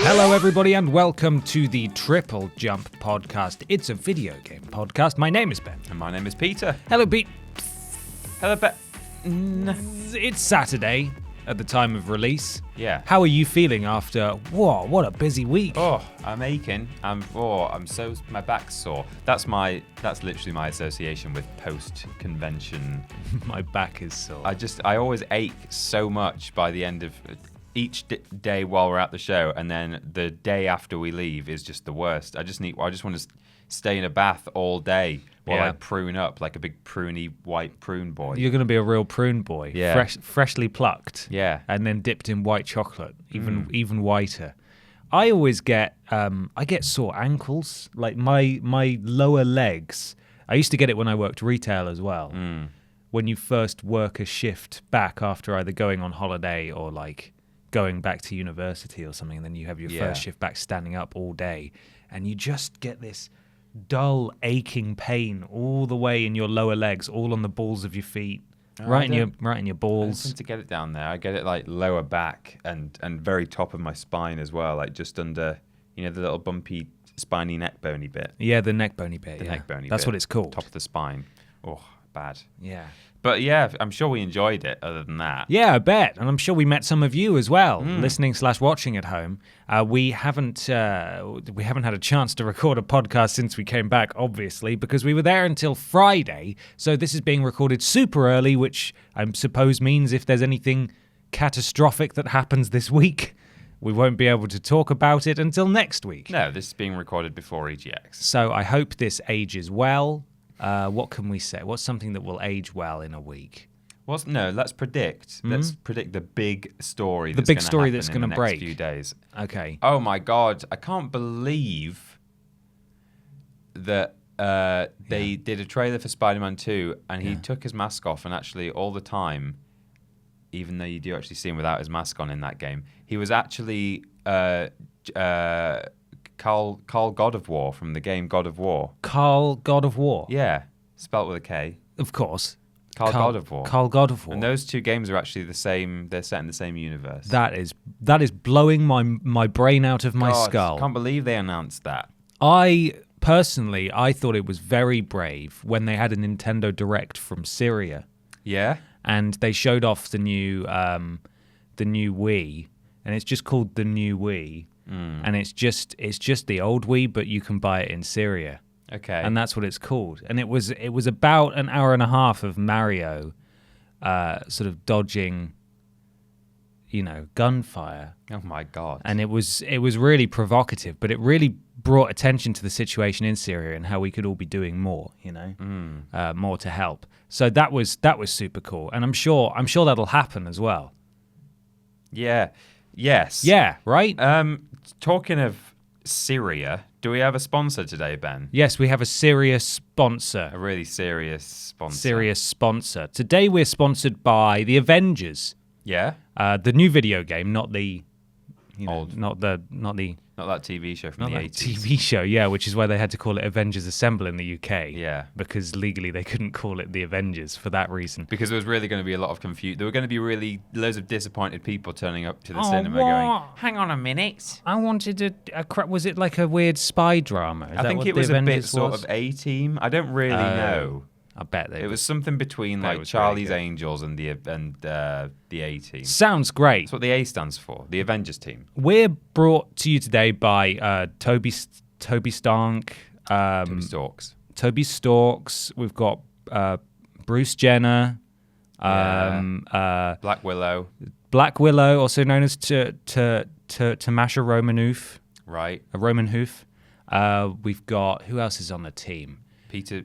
Hello everybody and welcome to the TripleJump Podcast. It's a video game podcast. My name is Ben. And my name is Peter. Hello Pete. Hello Ben. It's Saturday at the time of release. Yeah. How are you feeling after, whoa, what a busy week. Oh, I'm aching. My back's sore. That's literally my association with post-convention. My back is sore. I always ache so much by the end of each day while we're at the show, and then the day after we leave is just the worst. I just want to stay in a bath all day while I prune up like a big pruny white prune boy. You're going to be a real prune boy. Yeah. Freshly plucked. Yeah. And then dipped in white chocolate, even whiter. I always get sore ankles, like my lower legs. I used to get it when I worked retail as well. When you first work a shift back after either going on holiday or like going back to university or something, and then you have your first shift back standing up all day, and you just get this dull aching pain all the way in your lower legs, all on the balls of your feet, right in your balls. I tend to get it down there. I get it like lower back and very top of my spine as well, like just under, the little bumpy spiny neck bony bit. Yeah, the neck bony bit. The neck bony bit. That's what it's called. Top of the spine. Oh, bad. Yeah. But yeah, I'm sure we enjoyed it other than that. Yeah, I bet. And I'm sure we met some of you as well, listening/watching at home. We haven't had a chance to record a podcast since we came back, obviously, because we were there until Friday. So this is being recorded super early, which I suppose means if there's anything catastrophic that happens this week, we won't be able to talk about it until next week. No, this is being recorded before EGX. So I hope this ages well. What can we say? What's something that will age well in a week? Let's predict. Let's predict the big story. The big story that's going to break. Next few days. Okay. Oh my God! I can't believe that they did a trailer for Spider-Man 2, and he took his mask off, and actually all the time, even though you do actually see him without his mask on in that game, he was actually Carl God of War from the game God of War. Carl God of War? Yeah, spelt with a K. Of course. Carl God of War. Carl God of War. And those two games are actually the same. They're set in the same universe. That is blowing my brain out of my skull. I can't believe they announced that. I thought it was very brave when they had a Nintendo Direct from Syria. Yeah? And they showed off the new Wii, and it's just called the new Wii. And it's just the old Wii, but you can buy it in Syria. Okay. And that's what it's called. And it was about an hour and a half of Mario sort of dodging, gunfire. Oh my God. And it was really provocative, but it really brought attention to the situation in Syria and how we could all be doing more, more to help. So that was super cool. And I'm sure that'll happen as well. Yeah. Yes. Yeah, right? Talking of Syria, do we have a sponsor today, Ben? Yes, we have a serious sponsor. A really serious sponsor. Serious sponsor. Today we're sponsored by The Avengers. Yeah? The new video game, not the old. Not that TV show from the 80s. TV show, yeah, which is why they had to call it Avengers Assemble in the UK. Yeah. Because legally they couldn't call it The Avengers for that reason. Because there was really going to be a lot of confusion. There were going to be really loads of disappointed people turning up to the cinema going, hang on a minute. I wanted was it like a weird spy drama? I think it was a bit sort of A-Team. I don't really know. I bet it was something between like Charlie's Angels and the A-Team. Sounds great. That's what the A stands for, the Avengers team. We're brought to you today by Toby Stark. Toby Storks. We've got Bruce Jenner. Black Willow. Black Willow, also known as Tamasha Romanoff. Right. A Romanhoff. We've got, who else is on the team?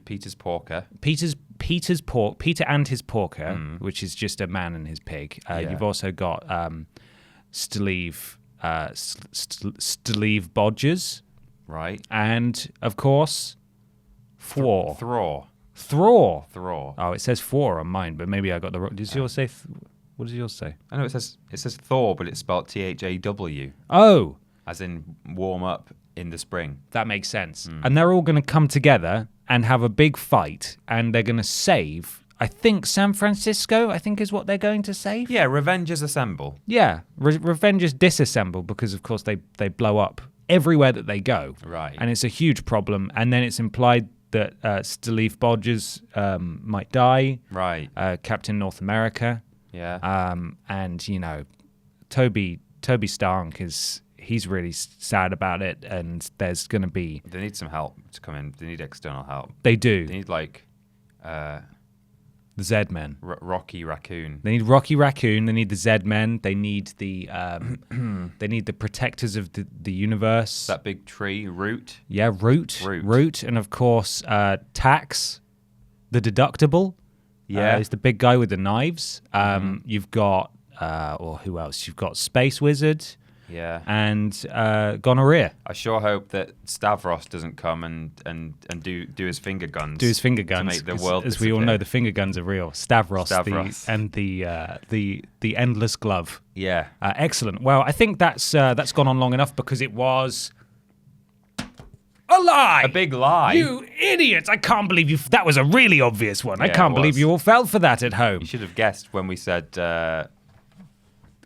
Peter's Porker. Peter and his porker, which is just a man and his pig. You've also got Steve Bodgers. Right. And, of course, Thor. Oh, it says Thor on mine, but maybe I got the wrong. Does yours say? What does yours say? I know it says Thor, but it's spelled THAW. Oh, as in warm up in the spring. That makes sense. And they're all going to come together and have a big fight, and they're going to save I think San Francisco, I think is what they're going to save. Yeah, Revengers assemble. Yeah, Revengers disassemble because, of course, they blow up everywhere that they go. Right. And it's a huge problem. And then it's implied that Staleef Bodgers might die. Right. Captain North America. Yeah. And, you know, Toby Stark he's really sad about it. And there's going to be... They need some help to come in. They need external help. They do. They need, like... the Z-Men. Rocky Raccoon. They need Rocky Raccoon. They need the Z-Men. They need the they need the protectors of the universe. That big tree, Root. Yeah, Root, and of course Tax, the Deductible. Yeah, is the big guy with the knives. You've got or who else? You've got Space Wizard. Yeah, and Gonorrhea. I sure hope that Stavros doesn't come and do his finger guns. Do his finger guns to make the world as we all know, the finger guns are real. Stavros. The endless glove. Yeah, excellent. Well, I think that's gone on long enough because it was a lie. A big lie. You idiots! I can't believe you. That was a really obvious one. Yeah, I can't believe you all fell for that at home. You should have guessed when we said.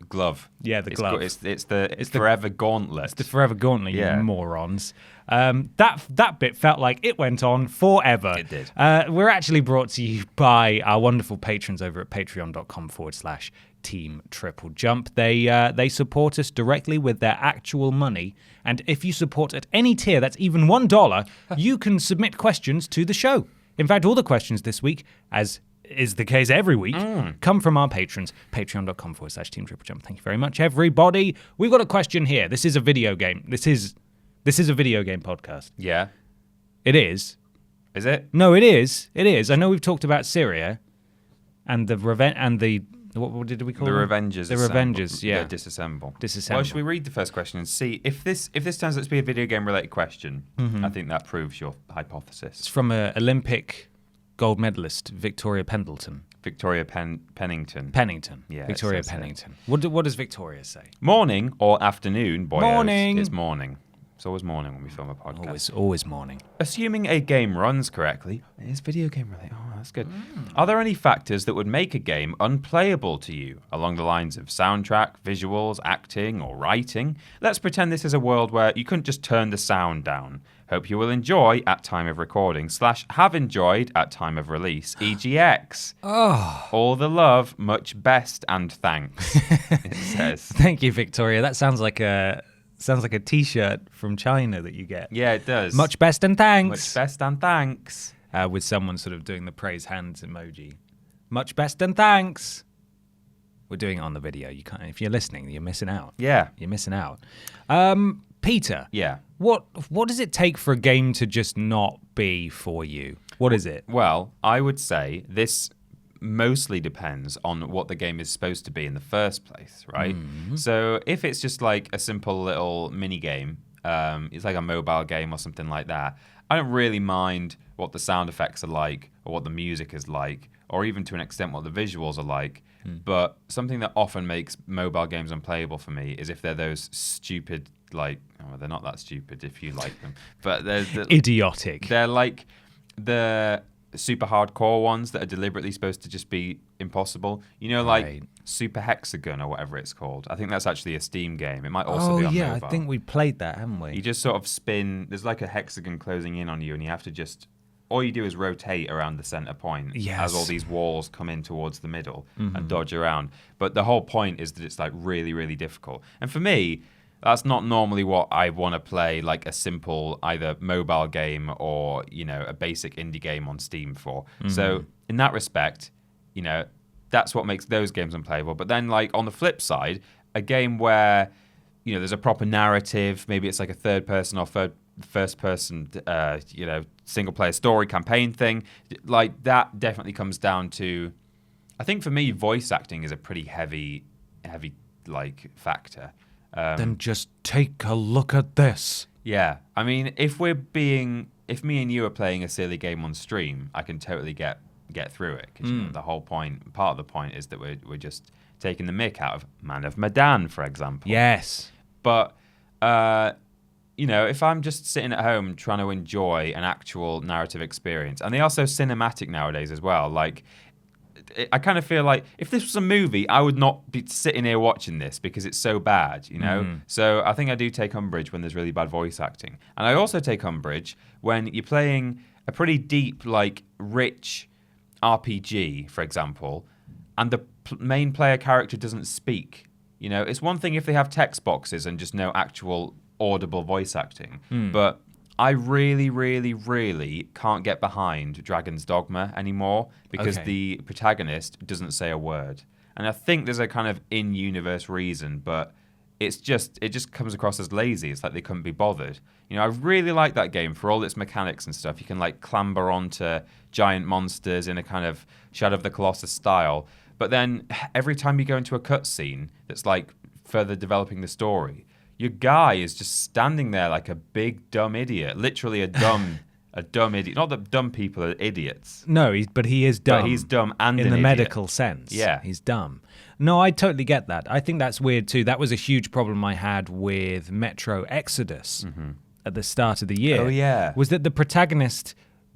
Glove. Yeah, the glove. It's the forever gauntlet. It's the forever gauntlet, yeah. You morons. That bit felt like it went on forever. It did. We're actually brought to you by our wonderful patrons over at patreon.com/Team TripleJump. They support us directly with their actual money. And if you support at any tier, that's even $1, you can submit questions to the show. In fact, all the questions this week, as is the case every week, come from our patrons, patreon.com/Team TripleJump. Thank you very much, everybody. We've got a question here. This is a video game. This is a video game podcast. Yeah. It is. Is it? No, it is. It is. I know we've talked about Syria and the what did we call the them? Revengers. The Revengers, yeah. Disassemble. Disassemble. Well, should we read the first question and see if this turns out to be a video game related question? I think that proves your hypothesis. It's from an Olympic gold medalist, Victoria Pendleton. Victoria Pennington. Pennington. Yeah, Victoria Pennington. What does Victoria say? Morning or afternoon, boyos. Morning. It's morning. It's always morning when we film a podcast. Always morning. Assuming a game runs correctly, it's video game related. Oh, that's good. Are there any factors that would make a game unplayable to you, along the lines of soundtrack, visuals, acting, or writing? Let's pretend this is a world where you couldn't just turn the sound down. Hope you will enjoy at time of recording / have enjoyed at time of release, EGX. Oh. All the love, much best and thanks, it says. Thank you, Victoria. That sounds like a T-shirt from China that you get. Yeah, it does. Much best and thanks. Much best and thanks. With someone sort of doing the praise hands emoji. Much best and thanks. We're doing it on the video. You can't. If you're listening, you're missing out. Yeah. You're missing out. Peter. Yeah. What does it take for a game to just not be for you? What is it? Well, I would say this mostly depends on what the game is supposed to be in the first place, right? So if it's just like a simple little mini game, it's like a mobile game or something like that, I don't really mind what the sound effects are like or what the music is like or even to an extent what the visuals are like. But something that often makes mobile games unplayable for me is if they're those stupid, like, oh, they're not that stupid if you like them, but they're idiotic. They're like the super hardcore ones that are deliberately supposed to just be impossible. You know, like Super Hexagon or whatever it's called. I think that's actually a Steam game. It might also be on mobile. I think we played that, haven't we? You just sort of spin. There's like a hexagon closing in on you, and you have to just... All you do is rotate around the center point as all these walls come in towards the middle and dodge around. But the whole point is that it's like really, really difficult. And for me, that's not normally what I want to play, like a simple either mobile game or, you know, a basic indie game on Steam for. So in that respect, you know, that's what makes those games unplayable. But then, like, on the flip side, a game where, you know, there's a proper narrative, maybe it's like a third person or first person, you know, single player story campaign thing, like that definitely comes down to, I think for me, voice acting is a pretty heavy like factor. Then just take a look at this. Yeah, I mean, if me and you are playing a silly game on stream, I can totally get through it because you know, the whole point, part of the point is that we're just taking the mick out of Man of Medan, for example. Yes, but you know, if I'm just sitting at home trying to enjoy an actual narrative experience, and they are so cinematic nowadays as well, like I kind of feel like if this was a movie, I would not be sitting here watching this because it's so bad, you know? So I think I do take umbrage when there's really bad voice acting. And I also take umbrage when you're playing a pretty deep, like, rich RPG, for example, and the main player character doesn't speak. You know, it's one thing if they have text boxes and just no actual audible voice acting, but I really, really, really can't get behind Dragon's Dogma anymore because the protagonist doesn't say a word. And I think there's a kind of in-universe reason, but it just comes across as lazy. It's like they couldn't be bothered. You know, I really like that game for all its mechanics and stuff. You can like clamber onto giant monsters in a kind of Shadow of the Colossus style. But then every time you go into a cutscene that's like further developing the story, your guy is just standing there like a big dumb idiot, literally a dumb idiot. Not that dumb people are idiots. No, but he is dumb. But he's dumb and in an the idiot. medical sense. Yeah, he's dumb. No, I totally get that. I think that's weird too. That was a huge problem I had with Metro Exodus at the start of the year. Oh yeah, was that the protagonist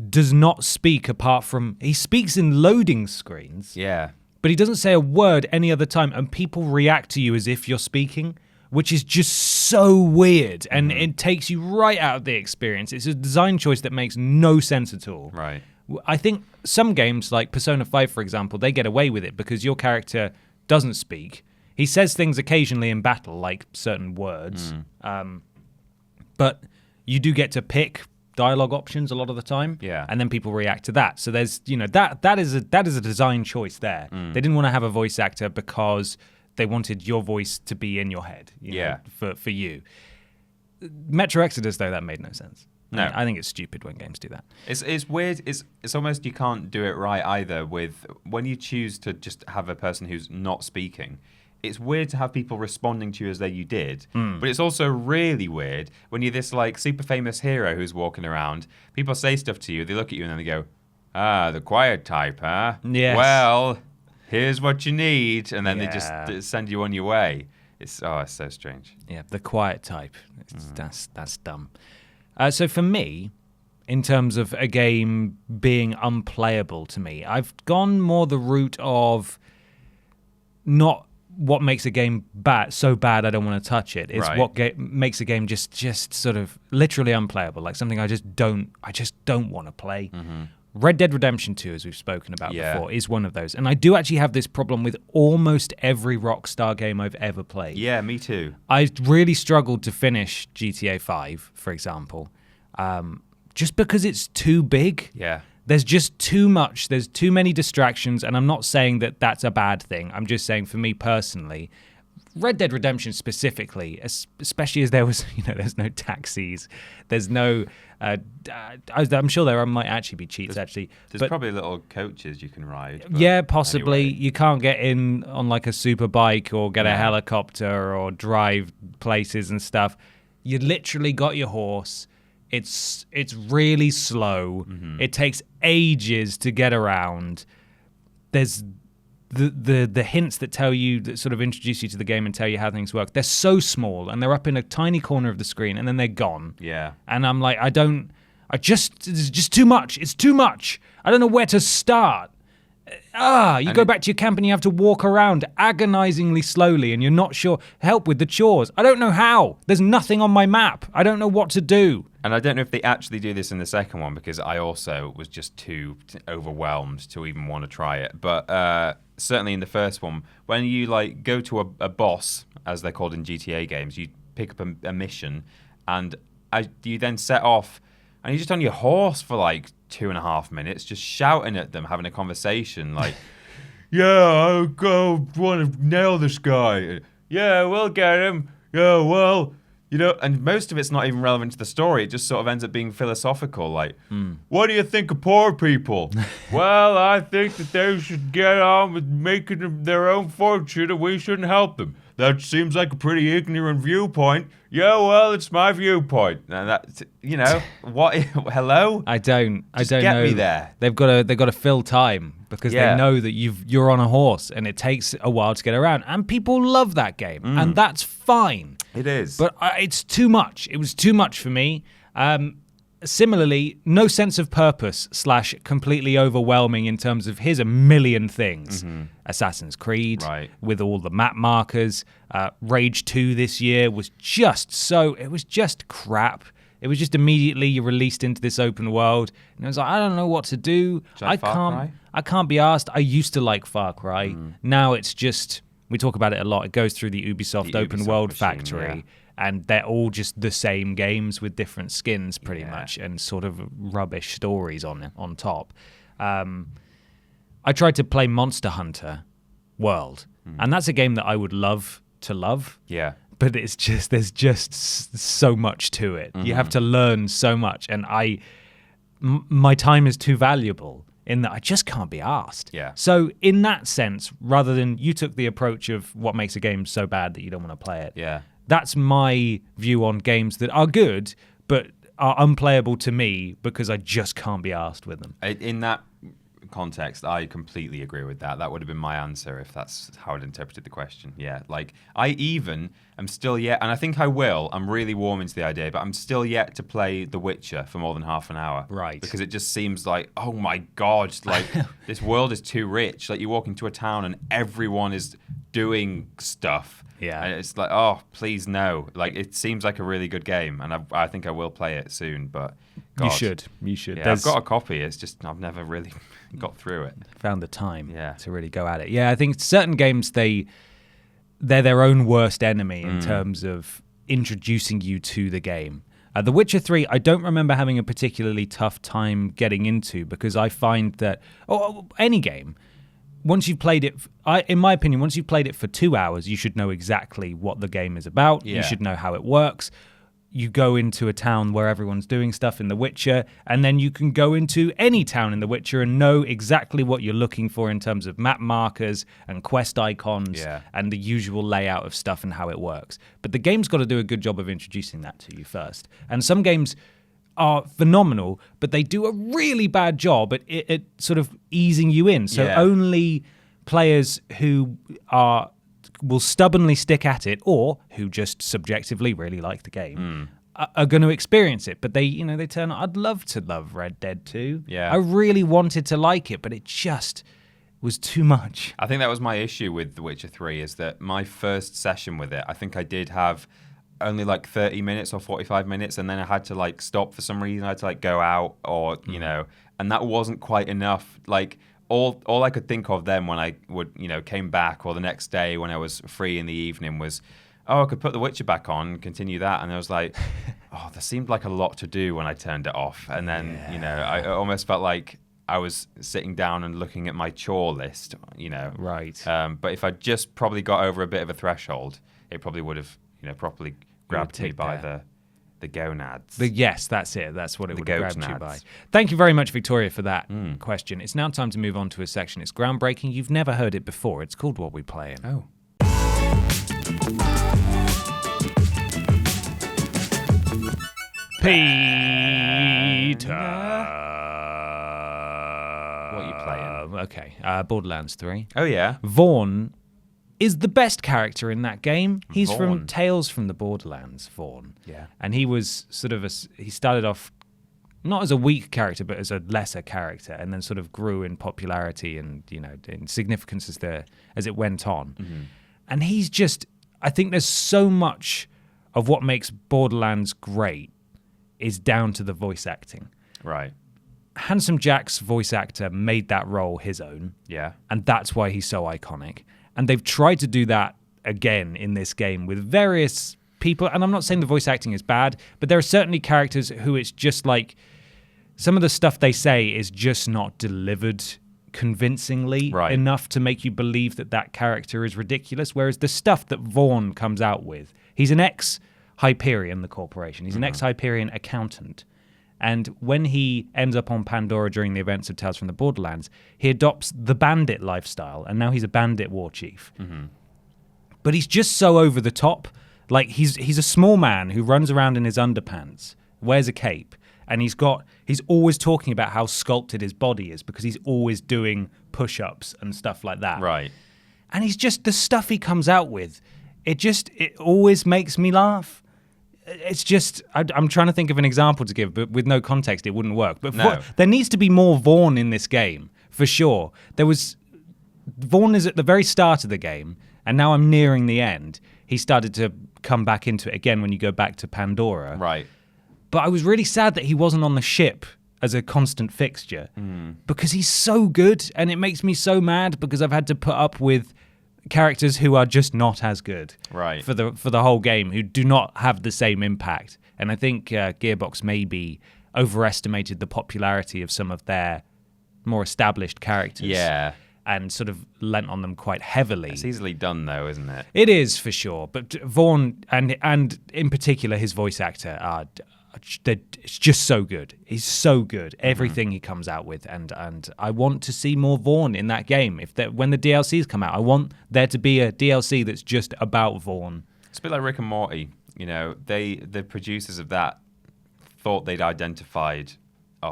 does not speak apart from he speaks in loading screens. Yeah, but he doesn't say a word any other time, and people react to you as if you're speaking, which is just so weird, and it takes you right out of the experience. It's a design choice that makes no sense at all. Right. I think some games, like Persona 5, for example, they get away with it because your character doesn't speak. He says things occasionally in battle, like certain words, but you do get to pick dialogue options a lot of the time, and then people react to that. So there's, you know, that is a design choice there. They didn't want to have a voice actor because they wanted your voice to be in your head, you know, for you. Metro Exodus, though, that made no sense. No, I think it's stupid when games do that. It's weird. It's almost you can't do it right either. With when you choose to just have a person who's not speaking, it's weird to have people responding to you as though you did. But it's also really weird when you're this like super famous hero who's walking around. People say stuff to you, they look at you, and then they go, "Ah, the quiet type, huh? Yes. Well, here's what you need," and then they just send you on your way. It's so strange. Yeah, the quiet type. That's dumb. So for me, in terms of a game being unplayable to me, I've gone more the route of not what makes a game so bad I don't want to touch it. It's what makes a game just sort of literally unplayable, like something I just don't want to play. Red Dead Redemption 2, as we've spoken about before, is one of those. And I do actually have this problem with almost every Rockstar game I've ever played. Yeah, me too. I really struggled to finish GTA 5, for example, just because it's too big. Yeah. There's just too much. There's too many distractions, and I'm not saying that that's a bad thing. I'm just saying for me personally, Red Dead Redemption specifically, especially as there was, there's no taxis, there's no. I'm sure there might actually be cheats. There's probably little coaches you can ride. Yeah, possibly. Anyway. You can't get in on like a super bike or get a helicopter or drive places and stuff. You literally got your horse. It's really slow. It takes ages to get around. There's the hints that sort of introduce you to the game and tell you how things work. They're so small and they're up in a tiny corner of the screen and then they're gone. Yeah. And I'm like, it's just too much. It's too much. I don't know where to start. You go back to your camp and you have to walk around agonizingly slowly and you're not sure. Help with the chores. I don't know how. There's nothing on my map. I don't know what to do. And I don't know if they actually do this in the second one because I also was just too overwhelmed to even want to try it. But certainly in the first one, when you like go to a boss, as they're called in GTA games, you pick up a mission and you then set off and you're just on your horse for like 2.5 minutes, just shouting at them, having a conversation like, "Yeah, I want to nail this guy. Yeah, we'll get him. Yeah, well." And most of it's not even relevant to the story. It just sort of ends up being philosophical. Like, what do you think of poor people? Well, I think that they should get on with making their own fortune and we shouldn't help them. That seems like a pretty ignorant viewpoint. Yeah, well, it's my viewpoint. And that, what? Hello? I don't get know. Me there. They've got to fill time because they know that you're on a horse and it takes a while to get around. And people love that game, and that's fine. It is. But it's too much. It was too much for me. similarly, no sense of purpose / completely overwhelming in terms of here's a million things. Assassin's Creed with all the map markers. Rage 2 this year was just crap. It was just immediately you're released into this open world, and it was like, I don't know what to do. I can't be asked. I used to like Far Cry. Now it's just, we talk about it a lot. It goes through the Ubisoft open world factory, and they're all just the same games with different skins, pretty much, and sort of rubbish stories on top. I tried to play Monster Hunter World, and that's a game that I would love to love. Yeah. But it's just, there's just so much to it. You have to learn so much, and my time is too valuable in that I just can't be asked. Yeah. So in that sense, rather than you took the approach of what makes a game so bad that you don't want to play it. Yeah. That's my view on games that are good, but are unplayable to me because I just can't be asked with them. In that context, I completely agree with that. That would have been my answer if that's how I'd interpreted the question. Yeah, like I even am still yet, and I think I will, I'm really warm into the idea, but I'm still yet to play The Witcher for more than half an hour. Right. Because it just seems like, oh my God, like this world is too rich. Like you walk into a town and everyone is doing stuff. Yeah. And it's like, oh, please no. Like it seems like a really good game, and I think I will play it soon, but God. You should. Yeah, I've got a copy. It's just I've never really got through it. Found the time to really go at it. Yeah, I think certain games, they're their own worst enemy in terms of introducing you to the game. The Witcher 3, I don't remember having a particularly tough time getting into because I find that any game, once you've played it, in my opinion, once you've played it for 2 hours, you should know exactly what the game is about. Yeah. You should know how it works. You go into a town where everyone's doing stuff in The Witcher, and then you can go into any town in The Witcher and know exactly what you're looking for in terms of map markers and quest icons and the usual layout of stuff and how it works. But the game's got to do a good job of introducing that to you first. And some games are phenomenal, but they do a really bad job at sort of easing you in. So only players who will stubbornly stick at it, or who just subjectively really like the game, are going to experience it. But they turn. I'd love to love Red Dead 2. Yeah, I really wanted to like it, but it just was too much. I think that was my issue with The Witcher 3, is that my first session with it, I think I did have only like 30 minutes or 45 minutes, and then I had to like stop for some reason. I had to like go out, or and that wasn't quite enough. Like all I could think of then when I would, came back, or the next day when I was free in the evening, was, I could put The Witcher back on and continue that. And I was like, there seemed like a lot to do when I turned it off. And then, I almost felt like I was sitting down and looking at my chore list, Right. But if I just probably got over a bit of a threshold, it probably would have, properly grabbed me by the gonads. Yes, that's it. That's what it would have grabbed you by. Thank you very much, Victoria, for that question. It's now time to move on to a section. It's groundbreaking. You've never heard it before. It's called What We Playin. Oh. Peter. What are you playing? Okay. Borderlands 3. Oh, yeah. Vaughn is the best character in that game. He's Vaughn. from Tales from the Borderlands, Vaughn. Yeah. And he was sort of he started off not as a weak character, but as a lesser character, and then sort of grew in popularity and, in significance as it went on. Mm-hmm. And he's just, I think there's so much of what makes Borderlands great is down to the voice acting. Right. Handsome Jack's voice actor made that role his own. Yeah. And that's why he's so iconic. And they've tried to do that again in this game with various people. And I'm not saying the voice acting is bad, but there are certainly characters who it's just like some of the stuff they say is just not delivered convincingly enough to make you believe that character is ridiculous. Whereas the stuff that Vaughn comes out with, he's an ex-Hyperion, the corporation. He's an ex-Hyperion accountant. And when he ends up on Pandora during the events of Tales from the Borderlands, he adopts the bandit lifestyle, and now he's a bandit war chief. Mm-hmm. But he's just so over the top. Like, he's a small man who runs around in his underpants, wears a cape, and he's always talking about how sculpted his body is because he's always doing push-ups and stuff like that. Right. And he's just, the stuff he comes out with, it always makes me laugh. it's just I'm trying to think of an example to give, but with no context, it wouldn't work. But No. there needs to be more Vaughn in this game for sure. Vaughn is at the very start of the game, and now I'm nearing the end. He started to come back into it again when you go back to Pandora. Right. But I was really sad that he wasn't on the ship as a constant fixture because he's so good, and it makes me so mad because I've had to put up with characters who are just not as good for the whole game, who do not have the same impact. And I think Gearbox maybe overestimated the popularity of some of their more established characters. Yeah. And sort of lent on them quite heavily. It's easily done, though, isn't it? It is, for sure. But Vaughn, and in particular his voice actor, it's just so good. He's so good. Everything he comes out with. And I want to see more Vaughn in that game. When the DLCs come out, I want there to be a DLC that's just about Vaughn. It's a bit like Rick and Morty. You know, the producers of that thought they'd identified,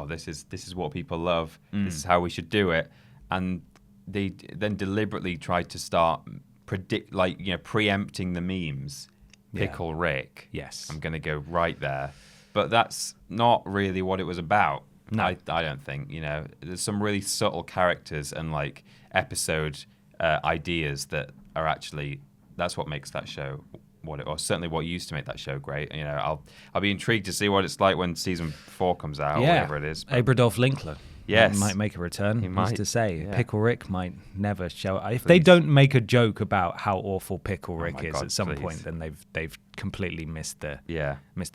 this is what people love. This is how we should do it. And they then deliberately tried to start preempting the memes. Pickle Rick. Yes. I'm going to go right there. But that's not really what it was about. No. I don't think. You know, there's some really subtle characters and like episode ideas that are actually, that's what makes that show or certainly what used to make that show great. You know, I'll be intrigued to see what it's like when season 4 comes out, or whatever it is. Abradolf Linkler. Yes. Might make a return. He might. Used to say. Yeah. Pickle Rick might never show up. If they don't make a joke about how awful Pickle Rick is God, at some please. point, then they've completely missed the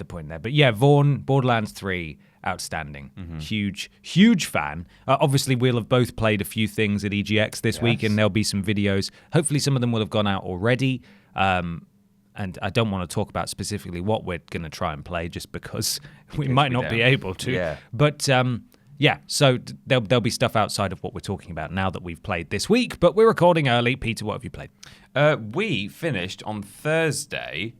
point there. But yeah, Vaughn, Borderlands 3, outstanding. Huge fan. Obviously, we'll have both played a few things at EGX this week, and there'll be some videos. Hopefully, some of them will have gone out already. And I don't want to talk about specifically what we're going to try and play, just because we might not be able to. Yeah. But so there'll be stuff outside of what we're talking about now that we've played this week, but we're recording early. Peter, what have you played? We finished on Thursday.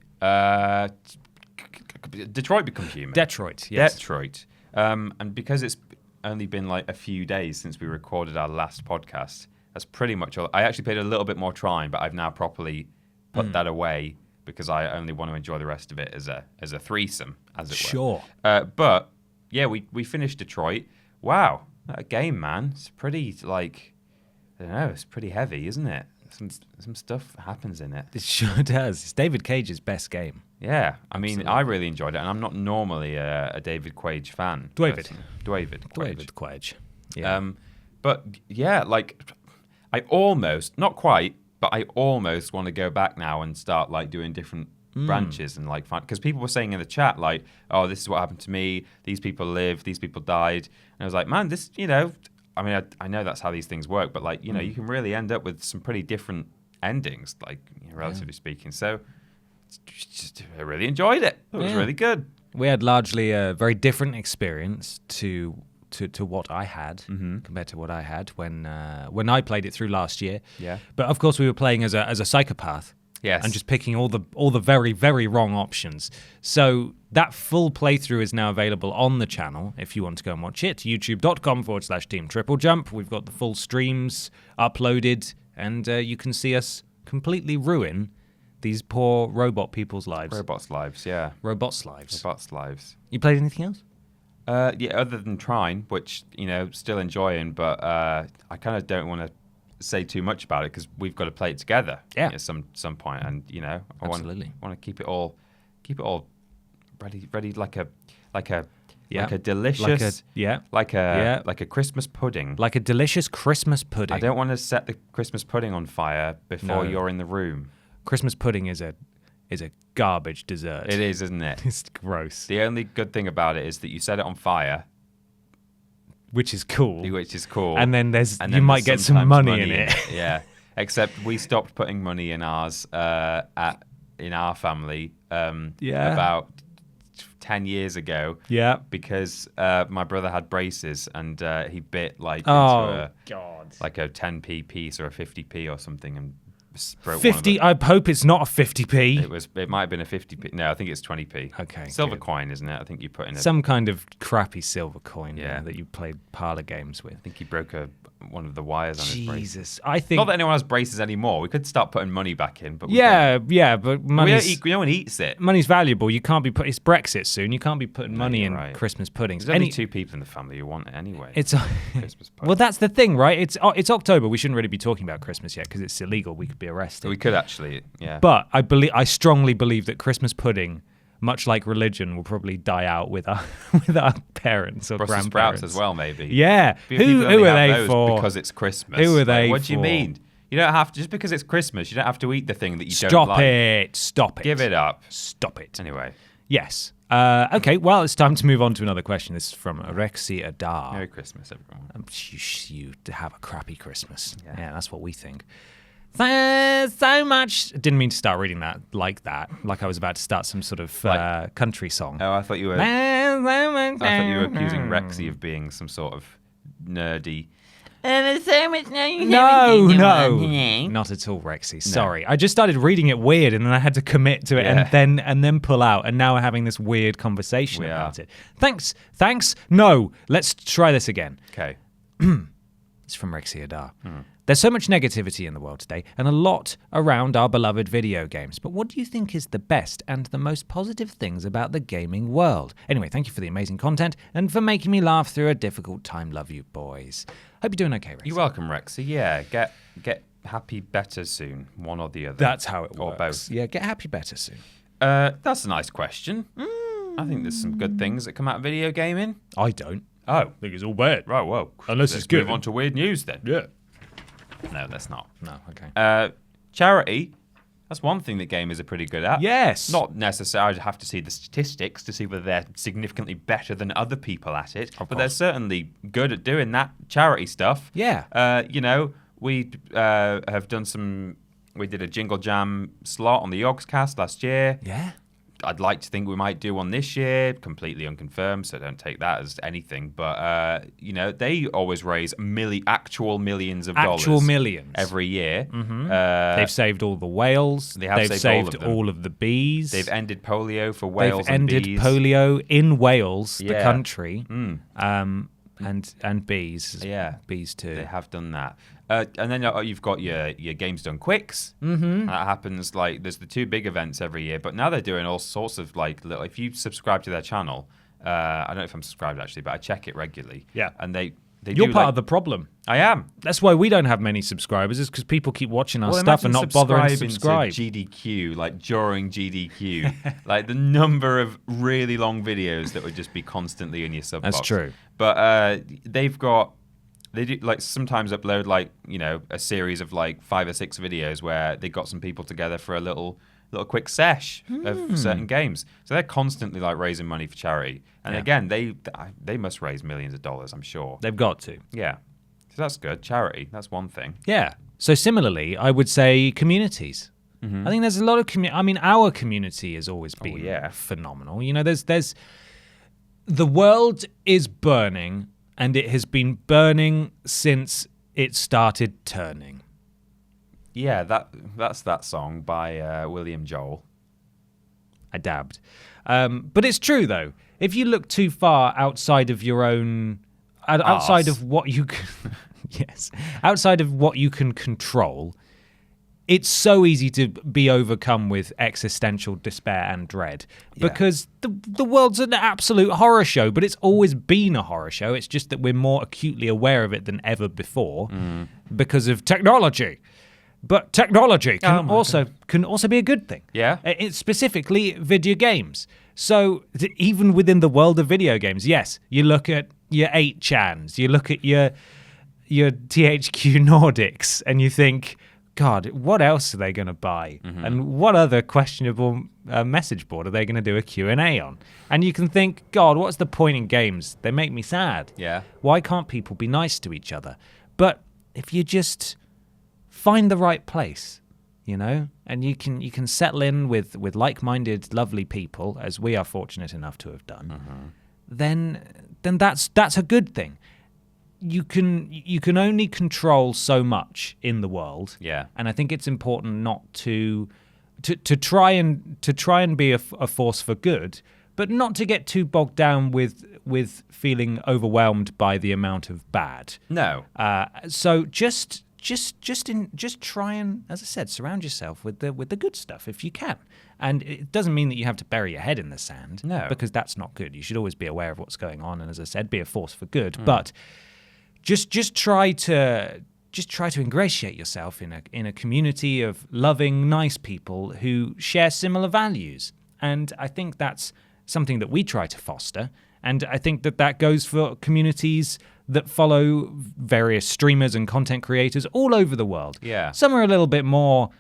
Detroit Become Human. Detroit, yes. Detroit. And because it's only been like a few days since we recorded our last podcast, that's pretty much all. I actually played a little bit more trying, but I've now properly put that away because I only want to enjoy the rest of it as a threesome, as it were. Sure. But yeah, we finished Detroit. Wow, that game, man. It's pretty, I don't know, it's pretty heavy, isn't it? Some stuff happens in it. It sure does. It's David Cage's best game. Yeah, I mean, I really enjoyed it, and I'm not normally a David Cage fan. David Cage. Yeah. But yeah, I almost, not quite, but I almost want to go back now and start doing different branches and because people were saying in the chat this is what happened to me, these people lived, these people died, and I was like, man, this, I mean, I know that's how these things work, but you can really end up with some pretty different endings, relatively speaking. So I really enjoyed it. It was really good. We had largely a very different experience to what I had compared to what I had when I played it through last year. Yeah. But of course we were playing as a psychopath. Yes. And just picking all the very, very wrong options. So that full playthrough is now available on the channel if you want to go and watch it. youtube.com/Team TripleJump. We've got the full streams uploaded, and you can see us completely ruin these poor robot people's lives. Robots' lives, yeah. Robots' lives. Robots' lives. You played anything else? Yeah, other than Trine, which, still enjoying, but I kind of don't want to say too much about it because we've got to play it together at some point, and I want to keep it all ready like a delicious like a Christmas pudding, like a delicious Christmas pudding. I don't want to set the Christmas pudding on fire before you're in the room. Christmas pudding is a garbage dessert. It is, isn't it? It's gross. The only good thing about it is that you set it on fire, which is cool. And then you might get some money in it. Yeah. Except we stopped putting money in ours in our family about 10 years ago. Yeah. Because my brother had braces and he bit into a 10p piece or a 50p or something and broke 50. I hope it's not a 50p. It might have been a 50p. No, I think it's 20p. Okay. Silver coin, isn't it? I think you put in some kind of crappy silver coin that you played parlor games with. I think he broke a one of the wires on his brace. Jesus, I think. Not that anyone has braces anymore. We could start putting money back in, but but money's, no one eats it. money's valuable. You can't be put. It's Brexit soon. You can't be putting money in Christmas puddings. There's only 2 people in the family who want it anyway. It's Christmas pudding. well, that's the thing, right? It's October. We shouldn't really be talking about Christmas yet because it's illegal. We could be arrested. We could actually, yeah. But I strongly believe that Christmas pudding, much like religion, will probably die out with our parents or Brussels grandparents sprouts as well, maybe. Yeah. Who are they for? Because it's Christmas. Who are they What do you for? mean? You don't have to, just because it's Christmas, you don't have to eat the thing that you don't like. Stop it. Give it up. Stop it. Anyway. Yes. Okay, well, it's time to move on to another question. This is from Rexy Adar. Merry Christmas, everyone. You have a crappy Christmas. Yeah, that's what we think. So much. Didn't mean to start reading that, like I was about to start some sort of country song. Oh, I thought you were accusing Rexy of being some sort of nerdy. No, not at all, Rexy. Sorry, I just started reading it weird, and then I had to commit to it, and then pull out, and now we're having this weird conversation about it. Thanks. No, let's try this again. Okay. It's from Rexy Adar. There's so much negativity in the world today, and a lot around our beloved video games. But what do you think is the best and the most positive things about the gaming world? Anyway, thank you for the amazing content and for making me laugh through a difficult time. Love you, boys. Hope you're doing okay, Rexy. You're welcome, Rexy. Yeah, get happy better soon, one or the other. That's how it works. Or both. Yeah, get happy better soon. That's a nice question. I think there's some good things that come out of video gaming. I don't. Oh. I think it's all bad. Right, well. Unless it's good. Move on to weird news then. Yeah. No, that's not. No, okay. Charity. That's one thing that gamers are pretty good at. Yes. Not necessarily have to see the statistics to see whether they're significantly better than other people at it, but they're certainly good at doing that charity stuff. Yeah. We have done we did a Jingle Jam slot on the Yogscast last year. Yeah. I'd like to think we might do one this year, completely unconfirmed, so don't take that as anything. But, they always raise actual millions of dollars. Actual millions. Every year. Mm-hmm. They've saved all the whales. They've saved all of the bees. They've ended polio for whales and bees. They've ended polio in Wales, the country, and bees. Yeah. Bees too. They have done that. And then you've got your Games Done Quicks. Mm-hmm. That happens, there's the 2 big events every year, but now they're doing all sorts of, little, if you subscribe to their channel, I don't know if I'm subscribed actually, but I check it regularly. Yeah. And they You're do, part of the problem. I am. That's why we don't have many subscribers, is because people keep watching our stuff and not bothering to subscribe. GDQ, during GDQ, the number of really long videos that would just be constantly in your sub box. That's true. But they do sometimes upload a series of 5 or 6 videos where they got some people together for a little quick sesh of certain games. So they're constantly raising money for charity. And again, they must raise millions of dollars, I'm sure. They've got to. Yeah. So that's good. Charity, that's one thing. Yeah. So similarly, I would say communities. Mm-hmm. I think there's a lot of our community has always been phenomenal. There's the world is burning, and it has been burning since it started turning. Yeah, that's that song by William Joel. I dabbed. But it's true, though. If you look too far outside of your own... outside of what you can... yes. Outside of what you can control, it's so easy to be overcome with existential despair and dread. Because the world's an absolute horror show, but it's always been a horror show. It's just that we're more acutely aware of it than ever before because of technology. But technology can also be a good thing. Yeah. It's specifically video games. So even within the world of video games, yes, you look at your 8chans, you look at your THQ Nordics, and you think, God, what else are they going to buy? Mm-hmm. And what other questionable message board are they going to do a Q&A on? And you can think, God, what's the point in games? They make me sad. Yeah. Why can't people be nice to each other? But if you just find the right place, and you can settle in with like-minded, lovely people, as we are fortunate enough to have done, then that's a good thing. You can only control so much in the world, and I think it's important not to try and be a force for good, but not to get too bogged down with feeling overwhelmed by the amount of bad. No. So just try and, as I said, surround yourself with the good stuff if you can. And it doesn't mean that you have to bury your head in the sand. No. Because that's not good. You should always be aware of what's going on, and as I said, be a force for good. But just try to ingratiate yourself in a community of loving, nice people who share similar values. And I think that's something that we try to foster. And I think that goes for communities that follow various streamers and content creators all over the world. Yeah. Some are a little bit more,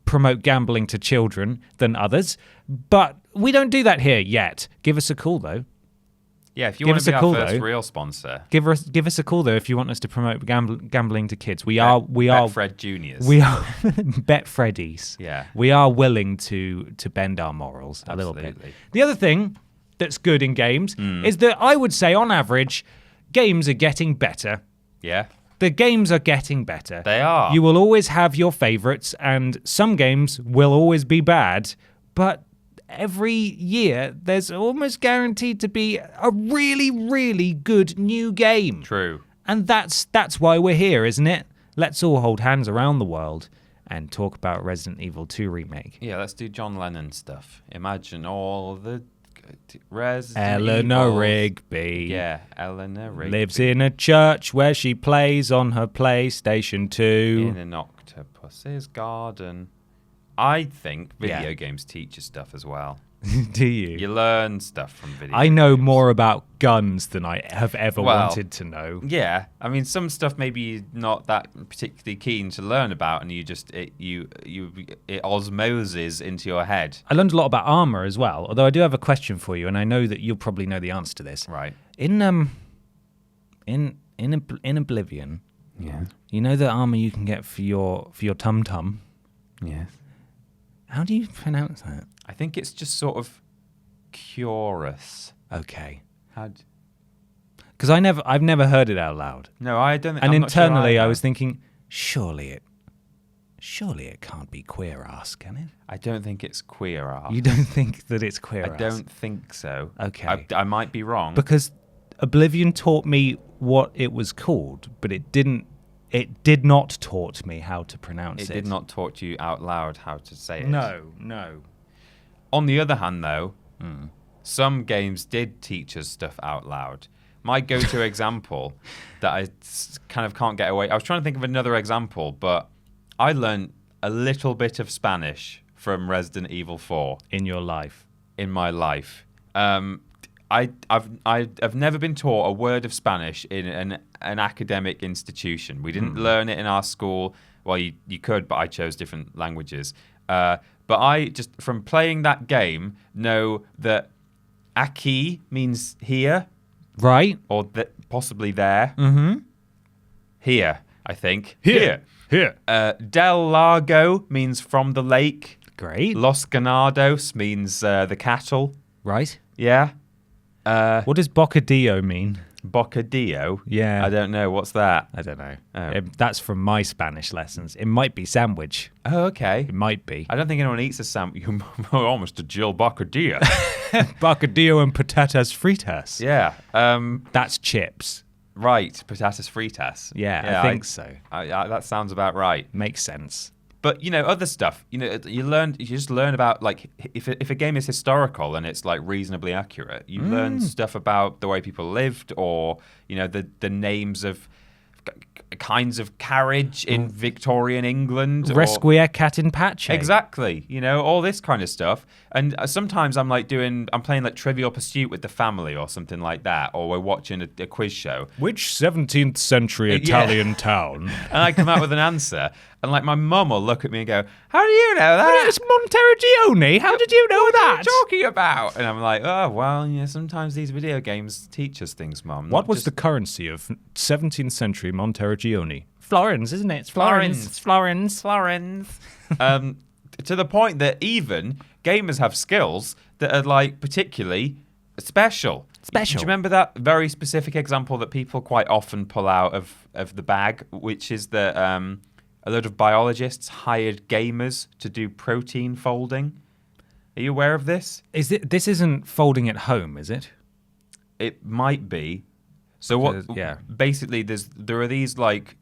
promote gambling to children than others. But we don't do that here yet. Give us a call, though. Yeah, if you want to be our first real sponsor. Give us a call, though, if you want us to promote gambling to kids. We are Fred Juniors. We are Bet Freddies. Yeah. We are willing to bend our morals a little bit. The other thing that's good in games is that I would say, on average, games are getting better. Yeah. The games are getting better. They are. You will always have your favorites, and some games will always be bad, but every year there's almost guaranteed to be a really, really good new game. True. And that's why we're here, isn't it? Let's all hold hands around the world and talk about Resident Evil 2 Remake. Yeah, let's do John Lennon stuff. Imagine all the Resident Eleanor Evils. Rigby. Yeah, Eleanor Rigby. Lives in a church where she plays on her PlayStation 2. In an octopus's garden. I think video Yeah. games teach you stuff as well. Do you? You learn stuff from video I know games. more about guns than I have ever Well, wanted to know. Yeah, I mean, some stuff maybe you're not that particularly keen to learn about, and you just it osmoses into your head. I learned a lot about armor as well, although I do have a question for you, and I know that you'll probably know the answer to this. Right. In Oblivion, Yeah. you know the armor you can get for your tum-tum? Yes. How do you pronounce that? I think it's just sort of curious. Okay. Because I've never heard it out loud. No, I don't. And I'm not sure internally, I either. was thinking, surely it can't be queer ass, can it? I don't think it's queer art. You don't think that it's queer I ass? don't think so. Okay. I might be wrong. Because Oblivion taught me what it was called, but it did not taught me how to pronounce it. It did not taught you out loud how to say it. No. On the other hand, though, some games did teach us stuff out loud. My go-to example that I kind of can't get away... I was trying to think of another example, but I learned a little bit of Spanish from Resident Evil 4. In your life. In my life. I've never been taught a word of Spanish in an academic institution. We didn't learn it in our school. Well, you could, but I chose different languages. But I just, from playing that game, know that aquí means here. Right. Or possibly there. Mm-hmm. Here, I think. Here. Del Lago means from the lake. Great. Los Ganados means the cattle. Right. Yeah. What does bocadillo mean? Bocadillo? Yeah. I don't know. What's that? I don't know. Oh. That's from my Spanish lessons. It might be sandwich. Oh, okay. It might be. I don't think anyone eats a sandwich. You're almost a Jill bocadillo. Bocadillo and patatas fritas. Yeah. That's chips. Right. Patatas fritas. Yeah, I think so. That sounds about right. Makes sense. But, other stuff, you just learn about, like, if a game is historical and it's, like, reasonably accurate, you learn stuff about the way people lived or, the names of kinds of carriage in Victorian England. Resquiacat in Pace. Exactly. All this kind of stuff. And sometimes I'm playing like Trivial Pursuit with the family or something like that, or we're watching a quiz show. Which 17th century Italian town? And I come out with an answer, and like my mum will look at me and go, "How do you know that? It's Monteriggioni. How did you know that? What are you talking about?" And I'm like, "Oh, well, sometimes these video games teach us things, Mum." What was the currency of 17th century Monteriggioni? Florins, isn't it? It's Florins. Florins. To the point that even gamers have skills that are like particularly special. Do you remember that very specific example that people quite often pull out of the bag, which is that a load of biologists hired gamers to do protein folding Are you aware of this? This isn't folding at home, is it? It might be. So basically, there are these like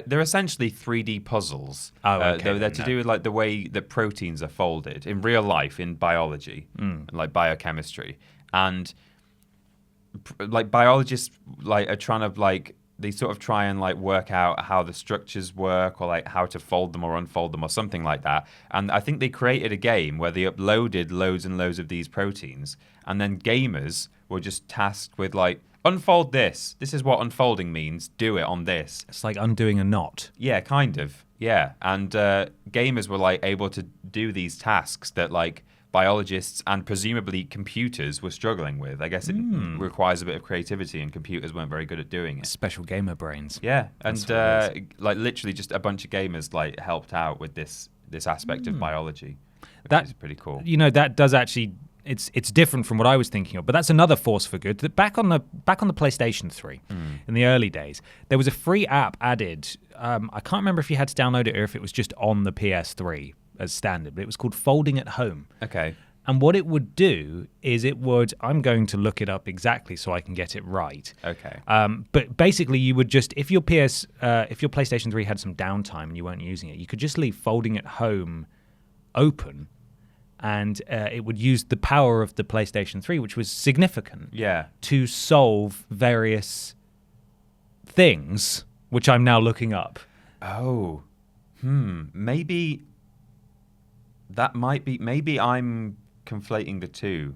they're essentially 3D puzzles. Oh, okay. They're to do with like the way that proteins are folded in real life in biology, and, like biochemistry, and like biologists like are trying to like they sort of try and like work out how the structures work or like how to fold them or unfold them or something like that. And I think they created a game where they uploaded loads and loads of these proteins, and then gamers were just tasked with like, unfold this. This is what unfolding means. Do it on this. It's like undoing a knot. Yeah, kind of. Yeah. And gamers were like able to do these tasks that like biologists and presumably computers were struggling with. I guess it requires a bit of creativity, and computers weren't very good at doing it. Special gamer brains. Yeah. And like literally just a bunch of gamers like helped out with this aspect of biology. Which is pretty cool. You know, that does actually... It's different from what I was thinking of, but that's another force for good. That back on the PlayStation 3, in the early days, there was a free app added. I can't remember if you had to download it or if it was just on the PS3 as standard, but it was called Folding at Home. Okay. And what it would do is I'm going to look it up exactly so I can get it right. Okay. But basically, you would just, if your PlayStation 3 had some downtime and you weren't using it, you could just leave Folding at Home open. And it would use the power of the PlayStation 3, which was significant, to solve various things, which I'm now looking up. Oh, maybe that might be. Maybe I'm conflating the two,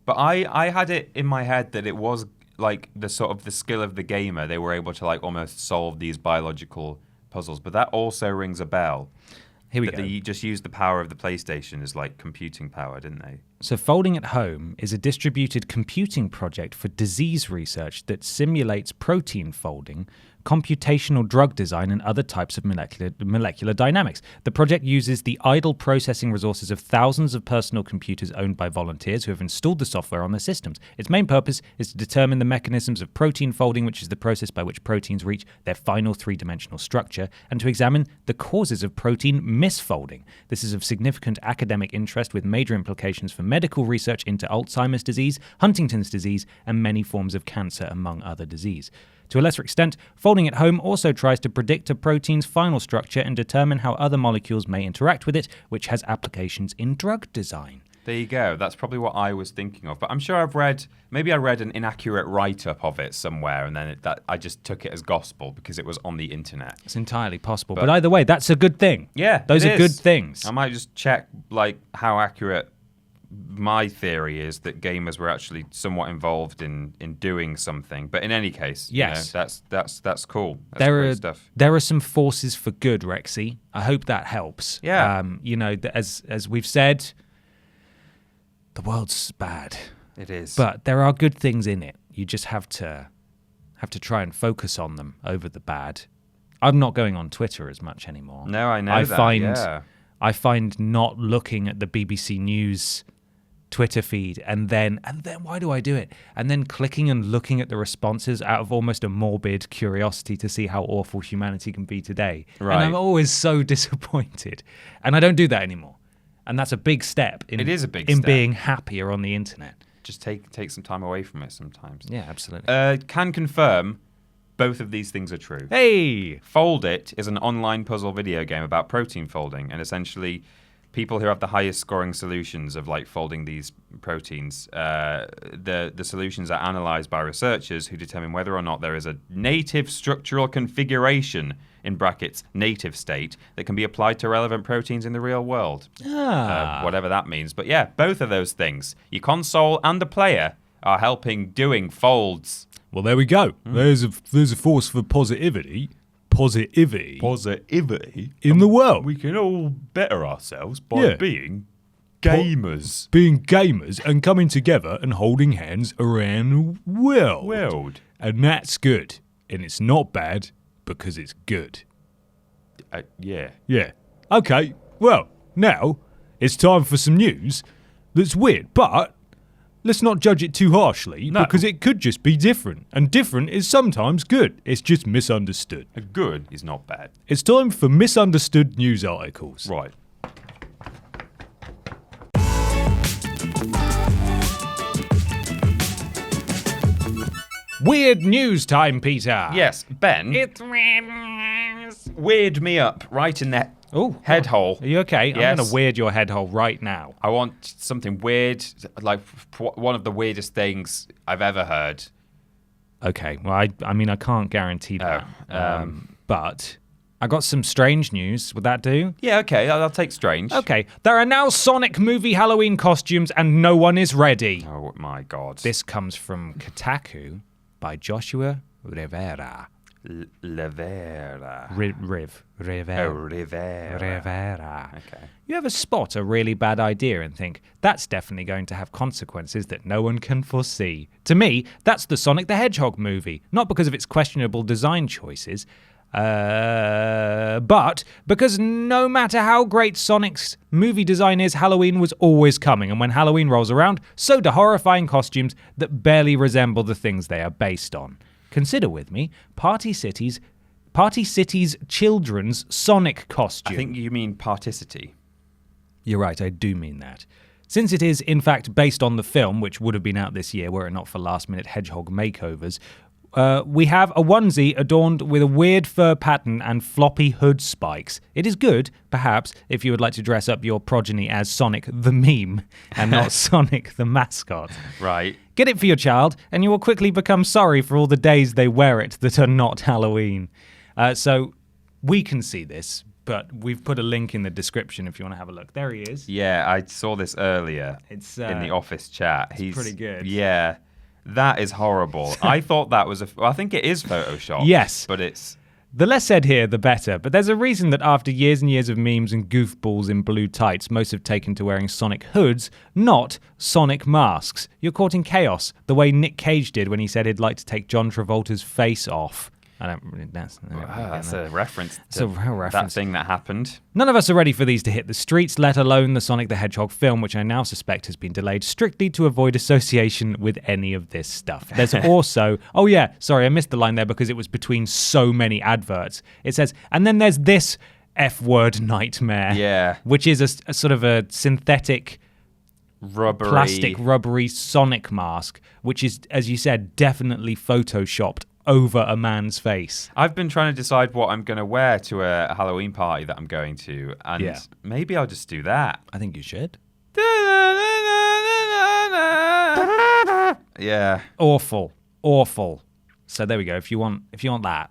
but I had it in my head that it was like the sort of the skill of the gamer. They were able to like almost solve these biological puzzles, but that also rings a bell. Here we go. They just used the power of the PlayStation as like computing power, didn't they? So Folding at Home is a distributed computing project for disease research that simulates protein folding, computational drug design, and other types of molecular dynamics. The project uses the idle processing resources of thousands of personal computers owned by volunteers who have installed the software on their systems. Its main purpose is to determine the mechanisms of protein folding, which is the process by which proteins reach their final three-dimensional structure, and to examine the causes of protein misfolding. This is of significant academic interest with major implications for medical research into Alzheimer's disease, Huntington's disease, and many forms of cancer, among other disease. To a lesser extent, Folding at Home also tries to predict a protein's final structure and determine how other molecules may interact with it, which has applications in drug design. There you go. That's probably what I was thinking of. But I'm sure maybe I read an inaccurate write-up of it somewhere, and then I just took it as gospel because it was on the internet. It's entirely possible. But either way, that's a good thing. Yeah, those are good things. I might just check like how accurate my theory is that gamers were actually somewhat involved in doing something. But in any case, yes, that's cool. That's great stuff. There are some forces for good, Rexy. I hope that helps. Yeah. As we've said, the world's bad. It is. But there are good things in it. You just have to try and focus on them over the bad. I'm not going on Twitter as much anymore. No, I know I find not looking at the BBC News Twitter feed and then why do I do it? And then clicking and looking at the responses out of almost a morbid curiosity to see how awful humanity can be today. Right. And I'm always so disappointed. And I don't do that anymore. And that's a big step in being happier on the internet. Just take some time away from it sometimes. Yeah, absolutely. Can confirm both of these things are true. Hey! Fold It is an online puzzle video game about protein folding, and essentially people who have the highest scoring solutions of like folding these proteins, the solutions are analyzed by researchers who determine whether or not there is a native structural configuration, in brackets, native state, that can be applied to relevant proteins in the real world. Whatever that means. But yeah, both of those things, your console and the player, are helping doing folds. Well, there we go. There's a force for positivity in the world. We can all better ourselves by being gamers. Being gamers and coming together and holding hands around the world. And that's good. And it's not bad because it's good. Yeah. Yeah. Okay, well, now it's time for some news that's weird, but let's not judge it too harshly because it could just be different. And different is sometimes good. It's just misunderstood. Good is not bad. It's time for misunderstood news articles. Right. Weird news time, Peter. Yes, Ben. It's Weird me up right in that head hole. Are you okay? Yes. I'm going to weird your head hole right now. I want something weird, like one of the weirdest things I've ever heard. Okay, well, I mean, I can't guarantee that. Oh, but I got some strange news. Would that do? Yeah, okay, I'll take strange. Okay, there are now Sonic movie Halloween costumes and no one is ready. Oh, my God. This comes from Kotaku by Joshua Rivera. Rivera. Rivera. Oh, Rivera. Rivera. Okay. You ever spot a really bad idea and think, that's definitely going to have consequences that no one can foresee? To me, that's the Sonic the Hedgehog movie. Not because of its questionable design choices, but because no matter how great Sonic's movie design is, Halloween was always coming. And when Halloween rolls around, so do horrifying costumes that barely resemble the things they are based on. Consider with me Party City's children's Sonic costume. I think you mean Particity. You're right, I do mean that. Since it is, in fact, based on the film, which would have been out this year were it not for last-minute Hedgehog makeovers, we have a onesie adorned with a weird fur pattern and floppy hood spikes. It is good, perhaps, if you would like to dress up your progeny as Sonic the meme and not Sonic the mascot. Right. Get it for your child, and you will quickly become sorry for all the days they wear it that are not Halloween. So we can see this, but we've put a link in the description if you want to have a look. There he is. Yeah, I saw this earlier It's in the office chat. He's pretty good. Yeah, that is horrible. I thought that was I think it is Photoshop. Yes. But it's... The less said here, the better. But there's a reason that after years and years of memes and goofballs in blue tights, most have taken to wearing Sonic hoods, not Sonic masks. You're caught in chaos, the way Nick Cage did when he said he'd like to take John Travolta's face off. That's a reference to It's a real reference. that thing that happened. None of us are ready for these to hit the streets, let alone the Sonic the Hedgehog film, which I now suspect has been delayed strictly to avoid association with any of this stuff. There's also... Oh yeah, sorry, I missed the line there because it was between so many adverts. It says, and then there's this F-word nightmare. Yeah. Which is a sort of a synthetic... Rubbery. Plastic, rubbery Sonic mask, which is, as you said, definitely photoshopped over a man's face. I've been trying to decide what I'm going to wear to a Halloween party that I'm going to, and maybe I'll just do that. I think you should. Yeah. Awful. So there we go. If you want that,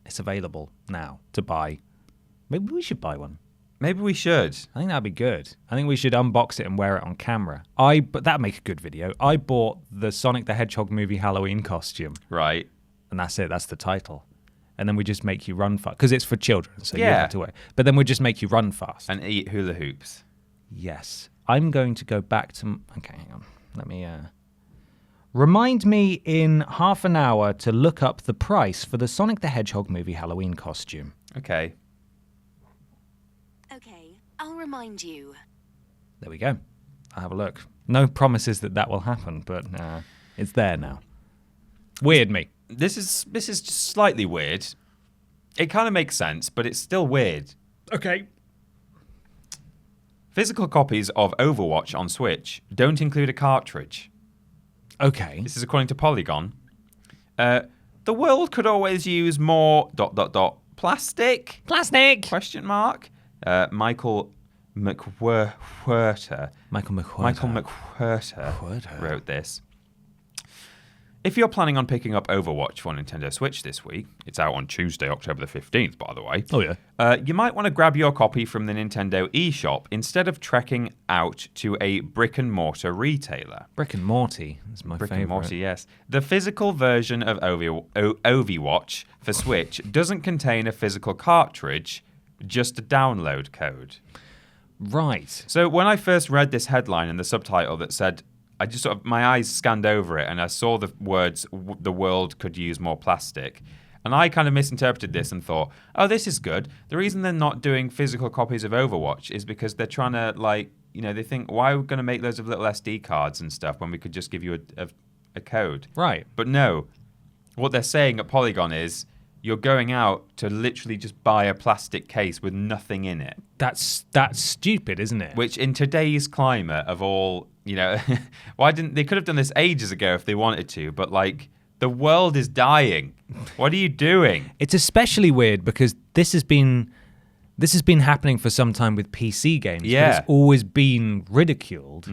it's available now to buy. Maybe we should buy one. Maybe we should. I think that'd be good. I think we should unbox it and wear it on camera. But that'd make a good video. I bought the Sonic the Hedgehog movie Halloween costume. Right. And that's it. That's the title. And then we just make you run fast. Because it's for children, so you Yeah. have to wear. But then we just make you run fast. And eat hula hoops. Yes. I'm going to go back to... Okay, hang on. Let me... Remind me in half an hour to look up the price for the Sonic the Hedgehog movie Halloween costume. Okay. Okay, I'll remind you. There we go. I'll have a look. No promises that will happen, but it's there now. Weird me. This is just slightly weird. It kind of makes sense, but it's still weird. Okay. Physical copies of Overwatch on Switch don't include a cartridge. Okay. This is according to Polygon. The world could always use more ... plastic? Plastic! Question mark. Michael McWhirter wrote this. If you're planning on picking up Overwatch for Nintendo Switch this week, it's out on Tuesday, October the 15th, by the way. Oh, yeah. You might want to grab your copy from the Nintendo eShop instead of trekking out to a brick-and-mortar retailer. Brick and Morty is my Brick favorite. and Morty, yes. The physical version of Overwatch for Switch doesn't contain a physical cartridge, just a download code. Right. So when I first read this headline and the subtitle that said, I just sort of, my eyes scanned over it and I saw the words, the world could use more plastic. And I kind of misinterpreted this and thought, oh, this is good. The reason they're not doing physical copies of Overwatch is because they're trying to, they think, why are we going to make loads of little SD cards and stuff when we could just give you a code? Right. But no, what they're saying at Polygon is, you're going out to literally just buy a plastic case with nothing in it. That's stupid, isn't it? Which in today's climate of all, why didn't they could have done this ages ago if they wanted to, but The world is dying. What are you doing? It's especially weird because this has been happening for some time with PC games. Yeah. But it's always been ridiculed.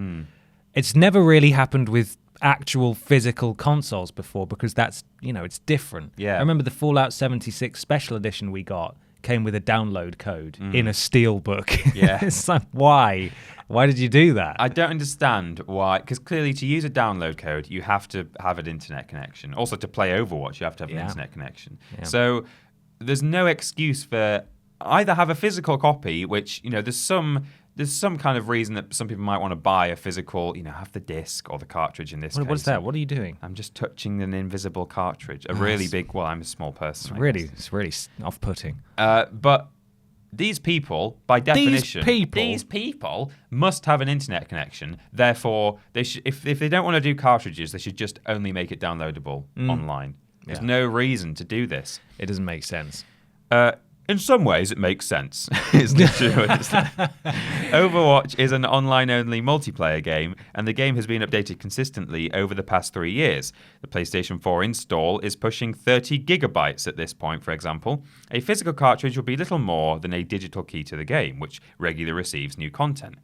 It's never really happened with actual physical consoles before because that's, it's different. Yeah. I remember the Fallout 76 special edition we got came with a download code in a steel book. Yeah. It's like, why? Why did you do that? I don't understand why, because clearly to use a download code, you have to have an internet connection. Also, to play Overwatch, you have to have an internet connection. Yeah. So there's no excuse for either have a physical copy, which, there's some kind of reason that some people might want to buy a physical, have the disc or the cartridge in this case. What's that? What are you doing? I'm just touching an invisible cartridge. A really big, I'm a small person. It's really off-putting. But these people, by definition, These people must have an internet connection. Therefore, they should, if they don't want to do cartridges, they should just only make it downloadable online. There's no reason to do this. It doesn't make sense. In some ways, it makes sense. Is the truth. Overwatch is an online-only multiplayer game, and the game has been updated consistently over the past 3 years. The PlayStation 4 install is pushing 30 gigabytes at this point, for example. A physical cartridge will be little more than a digital key to the game, which regularly receives new content.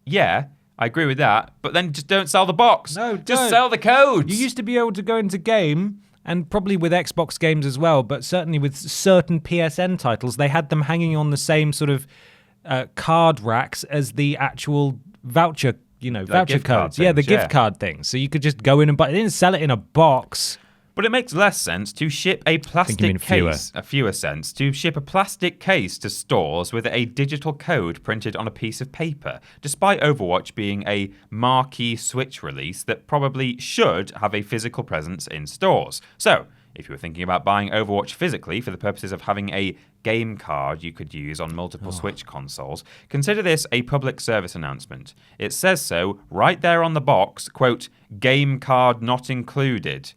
Yeah, I agree with that, but then just don't sell the box. No, just don't. sell the codes. You used to be able to go into game, and probably with Xbox games as well, but certainly with certain PSN titles, they had them hanging on the same sort of card racks as the actual voucher, voucher codes. Things, the gift card things. So you could just go in and buy. They didn't sell it in a box. But it makes less sense to ship a plastic case, fewer sense, to ship a plastic case to stores with a digital code printed on a piece of paper, despite Overwatch being a marquee Switch release that probably should have a physical presence in stores. So, if you were thinking about buying Overwatch physically for the purposes of having a game card you could use on multiple Switch consoles, consider this a public service announcement. It says so right there on the box, quote, "Game card not included,"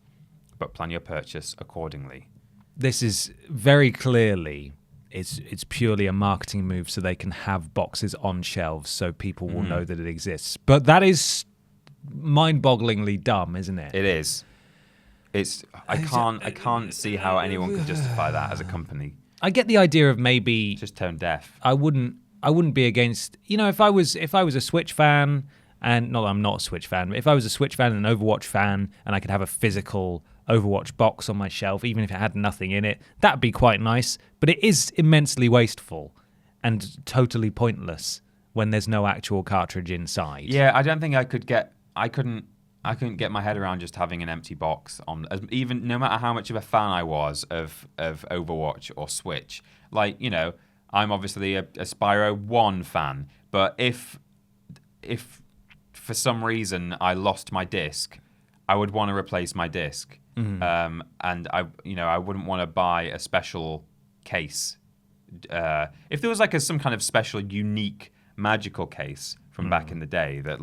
but plan your purchase accordingly. This is very clearly, it's purely a marketing move so they can have boxes on shelves so people will know that it exists. But that is mind-bogglingly dumb, isn't it? It is. I can't see how anyone could justify that as a company. I get the idea of maybe Just tone deaf. I wouldn't be against, if I was a Switch fan, and not that I'm not a Switch fan, but if I was a Switch fan and an Overwatch fan and I could have a physical Overwatch box on my shelf, even if it had nothing in it, that'd be quite nice. But it is immensely wasteful and totally pointless when there's no actual cartridge inside. Yeah, I don't think I couldn't get my head around just having an empty box on, even no matter how much of a fan I was of Overwatch or Switch. Like, I'm obviously a Spyro 1 fan, but if for some reason I lost my disc, I would want to replace my disc. And I wouldn't want to buy a special case. If there was some kind of special, unique, magical case from back in the day that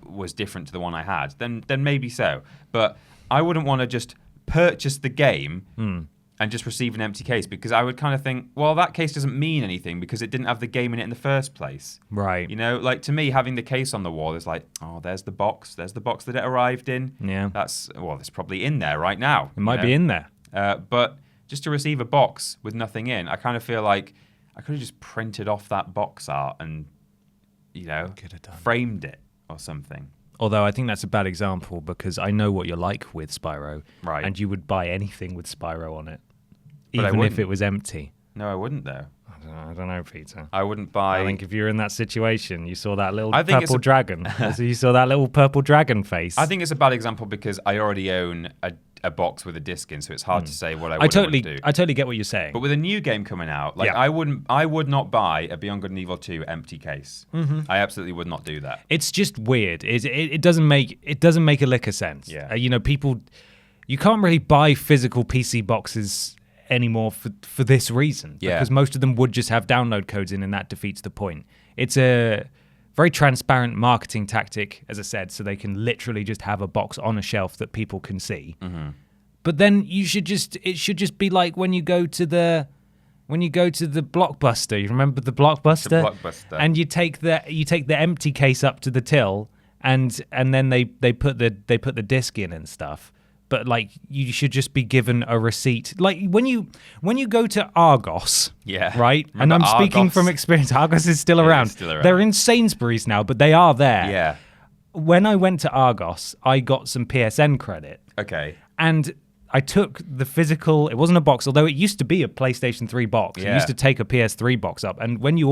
was different to the one I had, then maybe so. But I wouldn't want to just purchase the game and just receive an empty case, because I would kind of think, well, that case doesn't mean anything because it didn't have the game in it in the first place. Right. To me, having the case on the wall is like, oh, there's the box that it arrived in. Yeah. It's probably in there right now. It might be in there. But just to receive a box with nothing in, I kind of feel like I could have just printed off that box art and, framed it or something. Although I think that's a bad example because I know what you're like with Spyro. Right. And you would buy anything with Spyro on it. But even if it was empty. No, I wouldn't, though. I don't know, Peter. I wouldn't buy... I think if you're in that situation, you saw that little I think purple dragon. You saw that little purple dragon face. I think it's a bad example because I already own a box with a disc in, so it's hard to say what I would do. I totally get what you're saying. But with a new game coming out, I would not buy a Beyond Good and Evil 2 empty case. I absolutely would not do that. It's just weird. It doesn't make a lick of sense. Yeah. People, you can't really buy physical PC boxes anymore for this reason. Yeah. Because most of them would just have download codes in, and that defeats the point. It's a very transparent marketing tactic, as I said, so they can literally just have a box on a shelf that people can see. But then it should just be like when you go to the Blockbuster. You remember the Blockbuster? The Blockbuster. And you take the empty case up to the till, and then they put the disc in and stuff. but like you should just be given a receipt. Like when you go to Argos, right? Remember And I'm speaking Argos? from experience. Argos is still Yeah, around. it's still around. They're in Sainsbury's now, but they are there. Yeah. When I went to Argos, I got some PSN credit, Okay. and I took the physical. It wasn't a box, although it used to be a PlayStation 3 box. You Yeah. used to take a PS3 box up, and when you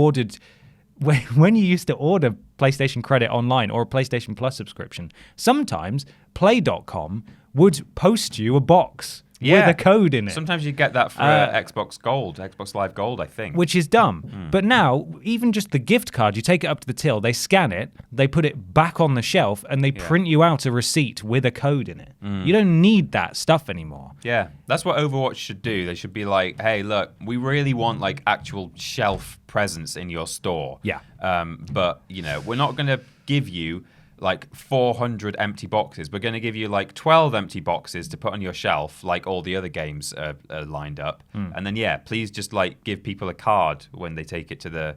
used to order PlayStation credit online or a PlayStation Plus subscription, sometimes Play.com would post you a box with a code in it. Sometimes you get that for Xbox Live Gold, I think. Which is dumb. But now, even just the gift card, you take it up to the till, they scan it, they put it back on the shelf, and they print you out a receipt with a code in it. You don't need that stuff anymore. Yeah, that's what Overwatch should do. They should be like, hey, look, we really want like actual shelf presence in your store. Yeah. But, you know, we're not going to give you like 400 empty boxes. We're going to give you like 12 empty boxes to put on your shelf, like all the other games are lined up. And then, please just like give people a card when they take it to the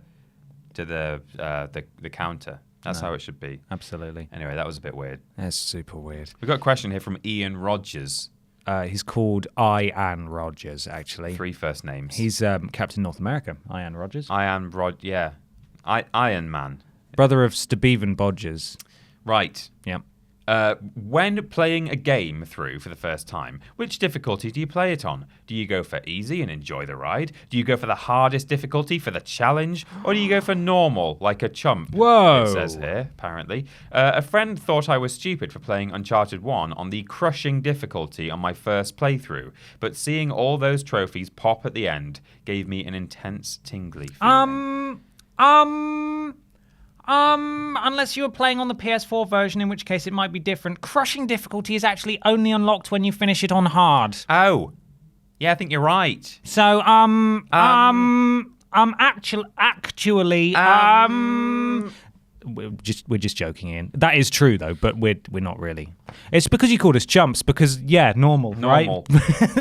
counter. That's how it should be. Absolutely. Anyway, that was a bit weird. That's super weird. We've got a question here from Ian Rogers. He's called Ian Rogers, actually. 3 first names. He's Captain North America, Ian Rogers. Iron Man. Brother of Stebeven Bodgers. Right. Yeah. When playing a game through for the first time, which difficulty do you play it on? Do you go for easy and enjoy the ride? Do you go for the hardest difficulty for the challenge? Or do you go for normal, like a chump? Whoa. It says here, apparently. A friend thought I was stupid for playing Uncharted 1 on the crushing difficulty on my first playthrough, but seeing all those trophies pop at the end gave me an intense tingly feeling. Unless you were playing on the PS4 version, in which case it might be different. Crushing difficulty is actually only unlocked when you finish it on hard. Oh. Yeah, I think you're right. So, actually, we're just joking, Ian. That is true though, but we're not really. It's because you called us chumps. Because normal, right?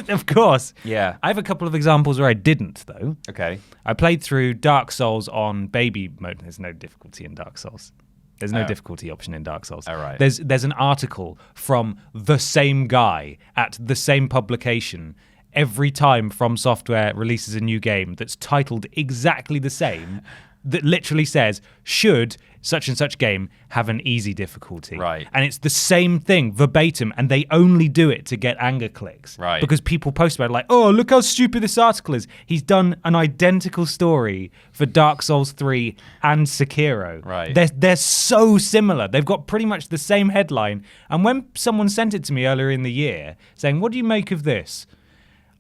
Of course. Yeah. I have a couple of examples where I didn't though. Okay. I played through Dark Souls on baby mode. There's no difficulty in Dark Souls. There's no difficulty option in Dark Souls. All right. There's an article from the same guy at the same publication every time From Software releases a new game that's titled exactly the same, that literally says, should such and such game have an easy difficulty. Right. And it's the same thing verbatim, and they only do it to get anger clicks. Right. Because people post about it like, oh, look how stupid this article is. He's done an identical story for Dark Souls 3 and Sekiro. Right. They're so similar. They've got pretty much the same headline. And when someone sent it to me earlier in the year saying, what do you make of this?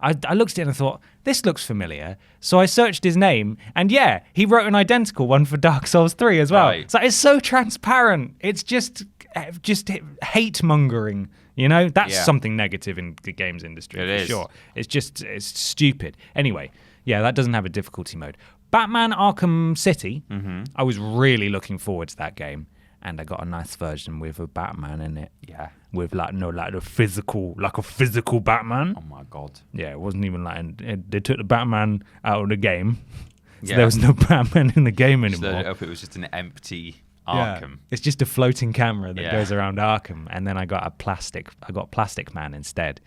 I looked at it and I thought, this looks familiar. So I searched his name, and he wrote an identical one for Dark Souls 3 as well. Right. So it's so transparent. It's just hate mongering. You know, that's something negative in the games industry. It for is. sure. It's stupid. Anyway, that doesn't have a difficulty mode. Batman Arkham City. I was really looking forward to that game. And I got a nice version with a Batman in it. Yeah. With a physical Batman. Oh my God. Yeah, it wasn't even they took the Batman out of the game. So Yeah. there was no Batman in the game anymore. It was just an empty Arkham. It's just a floating camera that goes around Arkham. And then I got Plastic Man instead.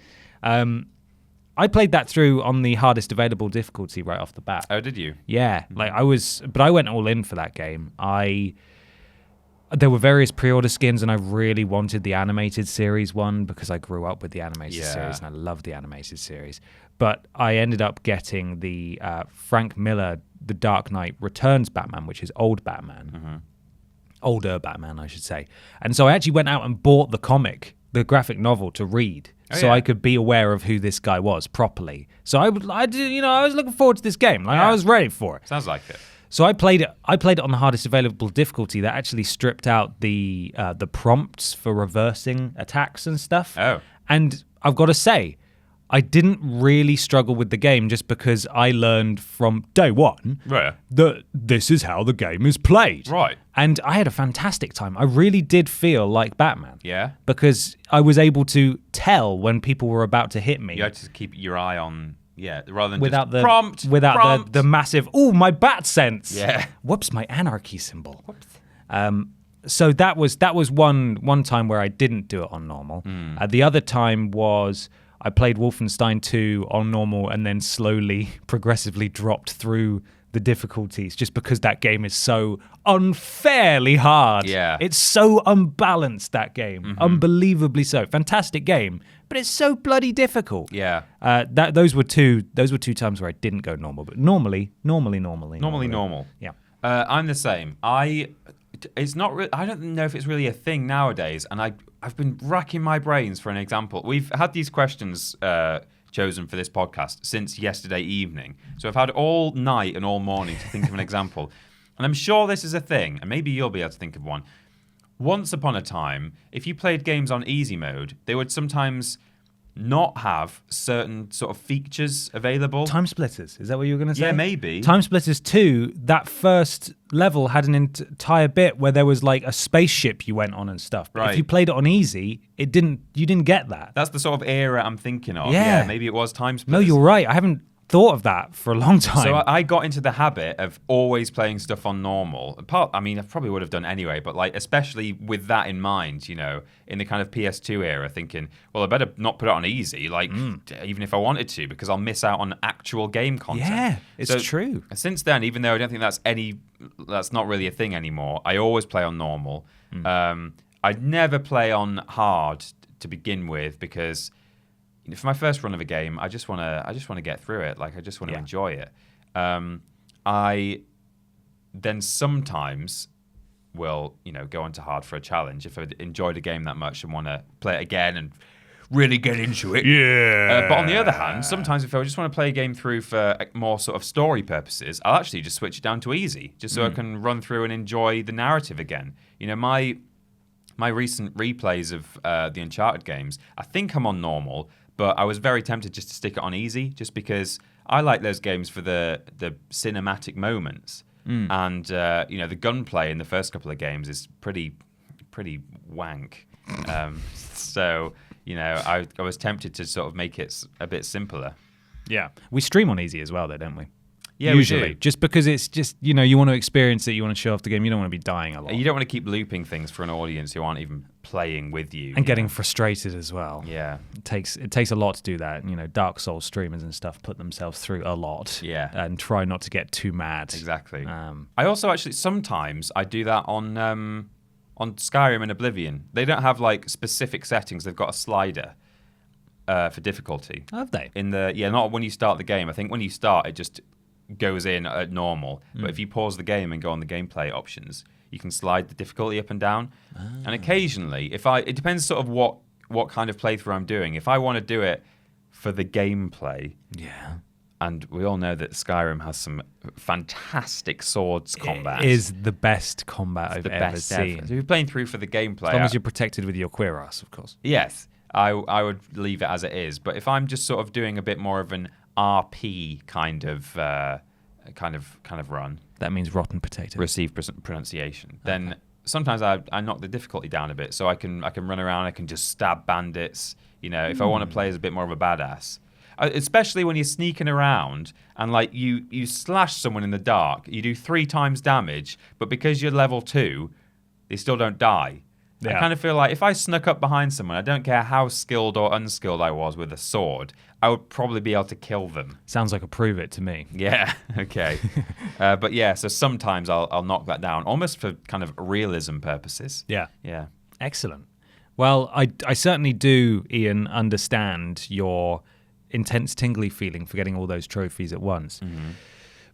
I played that through on the hardest available difficulty right off the bat. Oh, did you? Yeah, but I went all in for that game. There were various pre-order skins, and I really wanted the animated series one because I grew up with the animated series, and I love the animated series. But I ended up getting the Frank Miller, The Dark Knight Returns Batman, which is old Batman. Older Batman, I should say. And so I actually went out and bought the comic, the graphic novel, to read. I could be aware of who this guy was properly. So I was looking forward to this game. I was ready for it. Sounds like it. So I played it on the hardest available difficulty that actually stripped out the prompts for reversing attacks and stuff. Oh. And I've got to say, I didn't really struggle with the game just because I learned from day one that this is how the game is played. Right. And I had a fantastic time. I really did feel like Batman. Yeah. Because I was able to tell when people were about to hit me. You had to keep your eye on... Yeah, rather than without just prompt. The massive, my bat sense. Yeah. Whoops, my anarchy symbol. Whoops. So that was one time where I didn't do it on normal. The other time was I played Wolfenstein 2 on normal and then slowly, progressively dropped through the difficulties just because that game is so unfairly hard. Yeah. It's so unbalanced, that game. Unbelievably so. Fantastic game, but it's so bloody difficult. Yeah. Those were two times where I didn't go normal, but normally. Normal. Yeah. I'm the same. It's not. I don't know if it's really a thing nowadays, and I've been racking my brains for an example. We've had these questions chosen for this podcast since yesterday evening, so I've had all night and all morning to think of an example, and I'm sure this is a thing, and maybe you'll be able to think of one. Once upon a time, if you played games on easy mode, they would sometimes not have certain sort of features available. Time Splitters, is that what you were going to say? Yeah, maybe. Time Splitters 2, that first level had an entire bit where there was like a spaceship you went on and stuff. But if you played it on easy, you didn't get that. That's the sort of era I'm thinking of. Yeah. Maybe it was Time Splitters. No, you're right. I haven't thought of that for a long time. So I got into the habit of always playing stuff on normal. I mean, I probably would have done anyway, but like especially with that in mind, you know, in the kind of PS2 era, thinking, well, I better not put it on easy, like even if I wanted to, because I'll miss out on actual game content. Yeah, it's true. Since then, even though I don't think that's not really a thing anymore, I always play on normal. I'd never play on hard to begin with because for my first run of a game, I just want to get through it. Like I just want to enjoy it. I then sometimes will, go onto hard for a challenge if I enjoyed a game that much and want to play it again and really get into it. Yeah. But on the other hand, sometimes if I just want to play a game through for more sort of story purposes, I'll actually just switch it down to easy, just so I can run through and enjoy the narrative again. My recent replays of the Uncharted games, I think I'm on normal, but I was very tempted just to stick it on easy, just because I like those games for the cinematic moments. And, the gunplay in the first couple of games is pretty wank. So, I was tempted to sort of make it a bit simpler. Yeah. We stream on easy as well, though, don't we? Yeah, usually. we do. Just because it's just, you want to experience it, you want to show off the game, you don't want to be dying a lot. You don't want to keep looping things for an audience who aren't even playing with you. And getting frustrated as well. Yeah. It takes a lot to do that. Dark Souls streamers and stuff put themselves through a lot. Yeah. And try not to get too mad. Exactly. I also actually, sometimes I do that on Skyrim and Oblivion. They don't have like specific settings. They've got a slider for difficulty. Have they? Not when you start the game. I think when you start, it just goes in at normal. But if you pause the game and go on the gameplay options, you can slide the difficulty up and down. And occasionally, it depends sort of what kind of playthrough I'm doing. If I want to do it for the gameplay, and we all know that Skyrim has some fantastic swords combat. It is the best combat I've ever seen. So if you're playing through for the gameplay, as long as you're protected with your queer ass, of course. Yes, I would leave it as it is. But if I'm just sort of doing a bit more of an RP kind of run, that means rotten potato. Receive pronunciation. Then sometimes I knock the difficulty down a bit, so I can run around. I can just stab bandits. If I want to play as a bit more of a badass, especially when you're sneaking around and like you slash someone in the dark, you do 3 times damage, but because you're level 2, they still don't die. I kind of feel like if I snuck up behind someone, I don't care how skilled or unskilled I was with a sword, I would probably be able to kill them. Sounds like a prove it to me. Yeah, okay. But yeah, so sometimes I'll knock that down, almost for kind of realism purposes. Yeah. Yeah. Excellent. Well, I certainly do, Ian, understand your intense tingly feeling for getting all those trophies at once.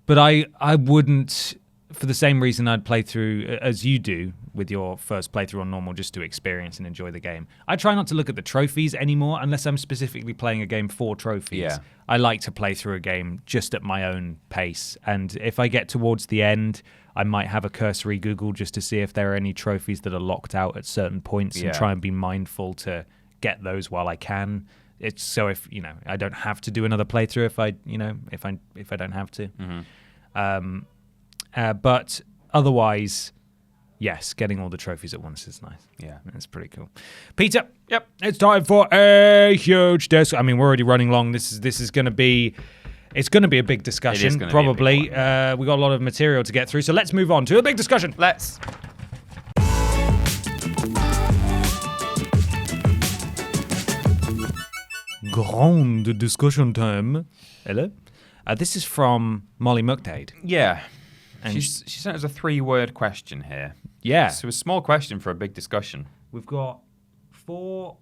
But I wouldn't, for the same reason I'd play through as you do with your first playthrough on normal, just to experience and enjoy the game. I try not to look at the trophies anymore unless I'm specifically playing a game for trophies. Yeah. I like to play through a game just at my own pace. And if I get towards the end, I might have a cursory Google just to see if there are any trophies that are locked out at certain points and try and be mindful to get those while I can. It's so if, I don't have to do another playthrough if I don't have to. But otherwise, yes, getting all the trophies at once is nice. Yeah. It's pretty cool. Peter, it's time for a huge discussion. I mean, we're already running long. This is going to be... It's going to be a big discussion, probably. We got a lot of material to get through, so let's move on to a big discussion. Let's. grande discussion time. Hello. This is from Molly Muckdade. Yeah. And She sent us a 3-word question here. Yeah. So a small question for a big discussion. We've got four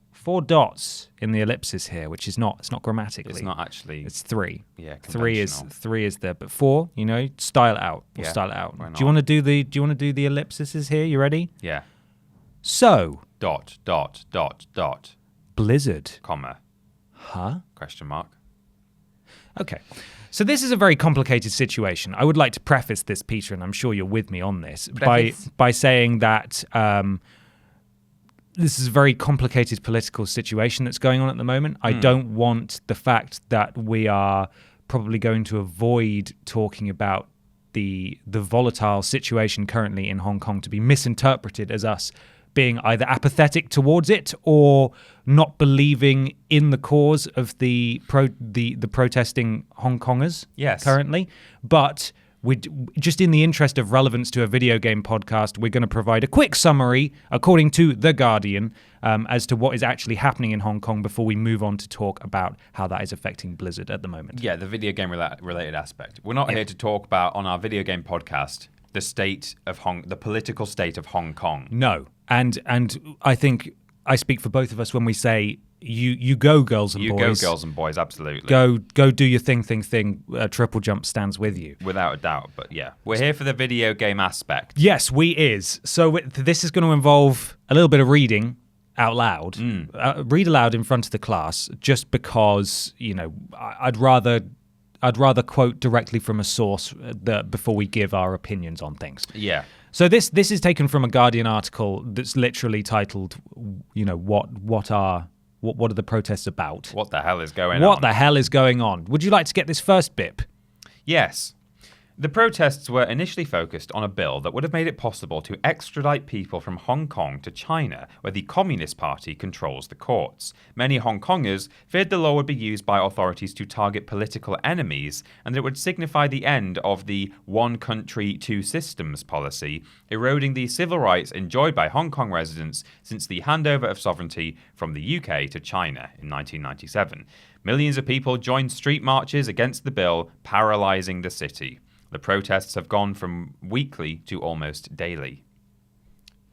dots in the ellipsis here, which is not, it's not grammatically. It's not actually. It's 3. Yeah, three conventional. is there, but 4, style it out. We'll Yeah, style it out. why Do not? you want to do the ellipses here? You ready? Yeah. So, Dot. Blizzard. Comma. Huh? Question mark. Okay. So this is a very complicated situation. I would like to preface this, Peter, and I'm sure you're with me on this, by saying that this is a very complicated political situation that's going on at the moment. I don't want the fact that we are probably going to avoid talking about the volatile situation currently in Hong Kong to be misinterpreted as us being either apathetic towards it or not believing in the cause of the protesting Hong Kongers currently. But just in the interest of relevance to a video game podcast, we're going to provide a quick summary, according to The Guardian, as to what is actually happening in Hong Kong before we move on to talk about how that is affecting Blizzard at the moment. Yeah, the video game related aspect. We're not here to talk about, on our video game podcast, the political state of Hong Kong. No. And I think I speak for both of us when we say you go, girls and boys. You go, girls and boys, absolutely. Go do your thing. TripleJump stands with you. Without a doubt, but yeah. We're here for the video game aspect. Yes, we is. So this is going to involve a little bit of reading out loud. Read aloud in front of the class, just because, I'd rather quote directly from a source before we give our opinions on things. Yeah. So this is taken from a Guardian article that's literally titled, what are the protests about? What the hell is going on? What the hell is going on? Would you like to get this first bip? Yes. The protests were initially focused on a bill that would have made it possible to extradite people from Hong Kong to China, where the Communist Party controls the courts. Many Hong Kongers feared the law would be used by authorities to target political enemies, and that it would signify the end of the one country, two systems policy, eroding the civil rights enjoyed by Hong Kong residents since the handover of sovereignty from the UK to China in 1997. Millions of people joined street marches against the bill, paralysing the city. The protests have gone from weekly to almost daily.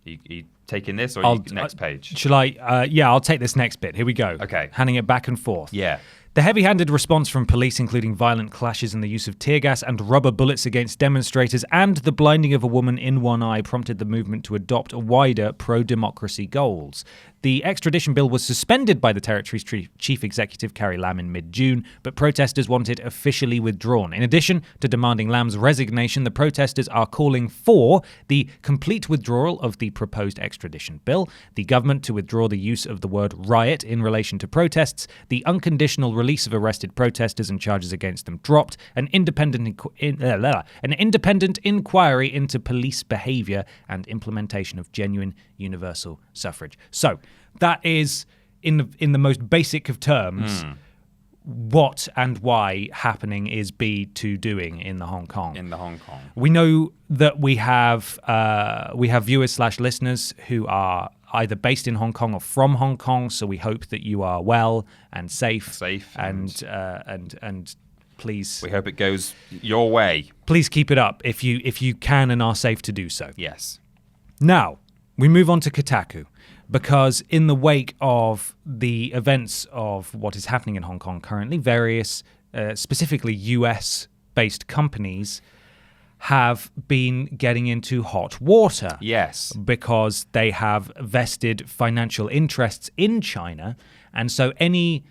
You taking this or next page? Shall I? Yeah, I'll take this next bit. Here we go. Okay. Handing it back and forth. Yeah. The heavy-handed response from police, including violent clashes and the use of tear gas and rubber bullets against demonstrators and the blinding of a woman in one eye, prompted the movement to adopt wider pro-democracy goals. The extradition bill was suspended by the territory's chief executive, Carrie Lam, in mid-June, but protesters want it officially withdrawn. In addition to demanding Lam's resignation, the protesters are calling for the complete withdrawal of the proposed extradition bill, the government to withdraw the use of the word riot in relation to protests, the unconditional release of arrested protesters and charges against them dropped, an independent inquiry into police behaviour and implementation of genuine universal suffrage. So, that is, in the most basic of terms, what and why happening is B2 doing in the Hong Kong. In the Hong Kong. We know that we have viewers / listeners who are either based in Hong Kong or from Hong Kong, so we hope that you are well and safe. And please, we hope it goes your way. Please keep it up if you can and are safe to do so. Yes. Now, we move on to Kotaku, because in the wake of the events of what is happening in Hong Kong currently, various, specifically US-based companies have been getting into hot water. Yes. Because they have vested financial interests in China, and so any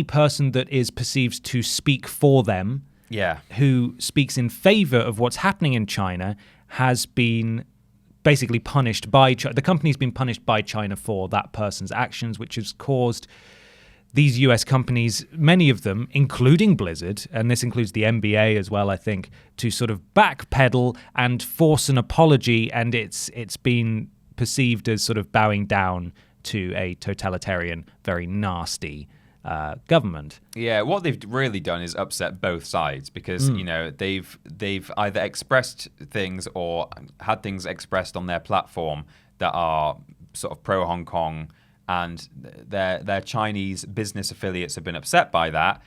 person that is perceived to speak for them, who speaks in favor of what's happening in China, has been basically punished by China. The company's been punished by China for that person's actions, which has caused these US companies, many of them, including Blizzard, and this includes the NBA as well, I think, to sort of backpedal and force an apology, and it's been perceived as sort of bowing down to a totalitarian, very nasty government. Yeah, what they've really done is upset both sides, because they've either expressed things or had things expressed on their platform that are sort of pro Hong Kong and their Chinese business affiliates have been upset by that,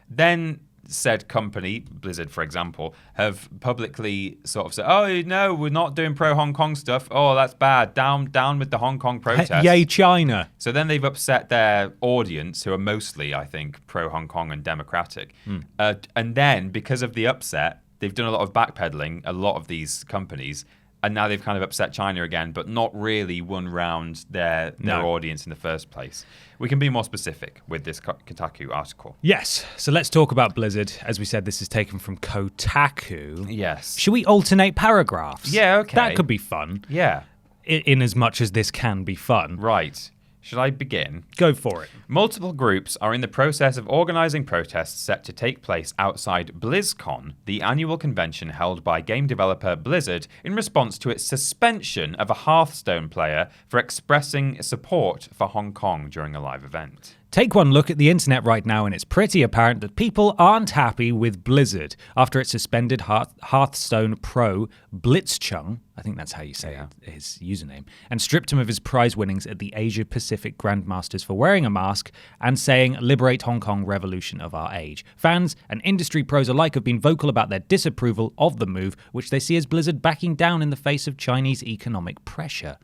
then said company, Blizzard, for example, have publicly sort of said, "Oh no, we're not doing pro-Hong Kong stuff. Oh, that's bad. Down with the Hong Kong protests." Yay, China. So then they've upset their audience, who are mostly, I think, pro-Hong Kong and democratic. And then, because of the upset, they've done a lot of backpedaling, a lot of these companies, and now they've kind of upset China again, but not really won round their audience in the first place. We can be more specific with this Kotaku article. Yes. So let's talk about Blizzard. As we said, this is taken from Kotaku. Yes. Should we alternate paragraphs? Yeah, okay. That could be fun. Yeah. In as much as this can be fun. Right. Should I begin? Go for it. Multiple groups are in the process of organising protests set to take place outside BlizzCon, the annual convention held by game developer Blizzard in response to its suspension of a Hearthstone player for expressing support for Hong Kong during a live event. Take one look at the internet right now and it's pretty apparent that people aren't happy with Blizzard after it suspended Hearthstone pro Blitzchung, I think that's how you say his username, and stripped him of his prize winnings at the Asia Pacific Grandmasters for wearing a mask and saying, "Liberate Hong Kong, revolution of our age." Fans and industry pros alike have been vocal about their disapproval of the move, which they see as Blizzard backing down in the face of Chinese economic pressure.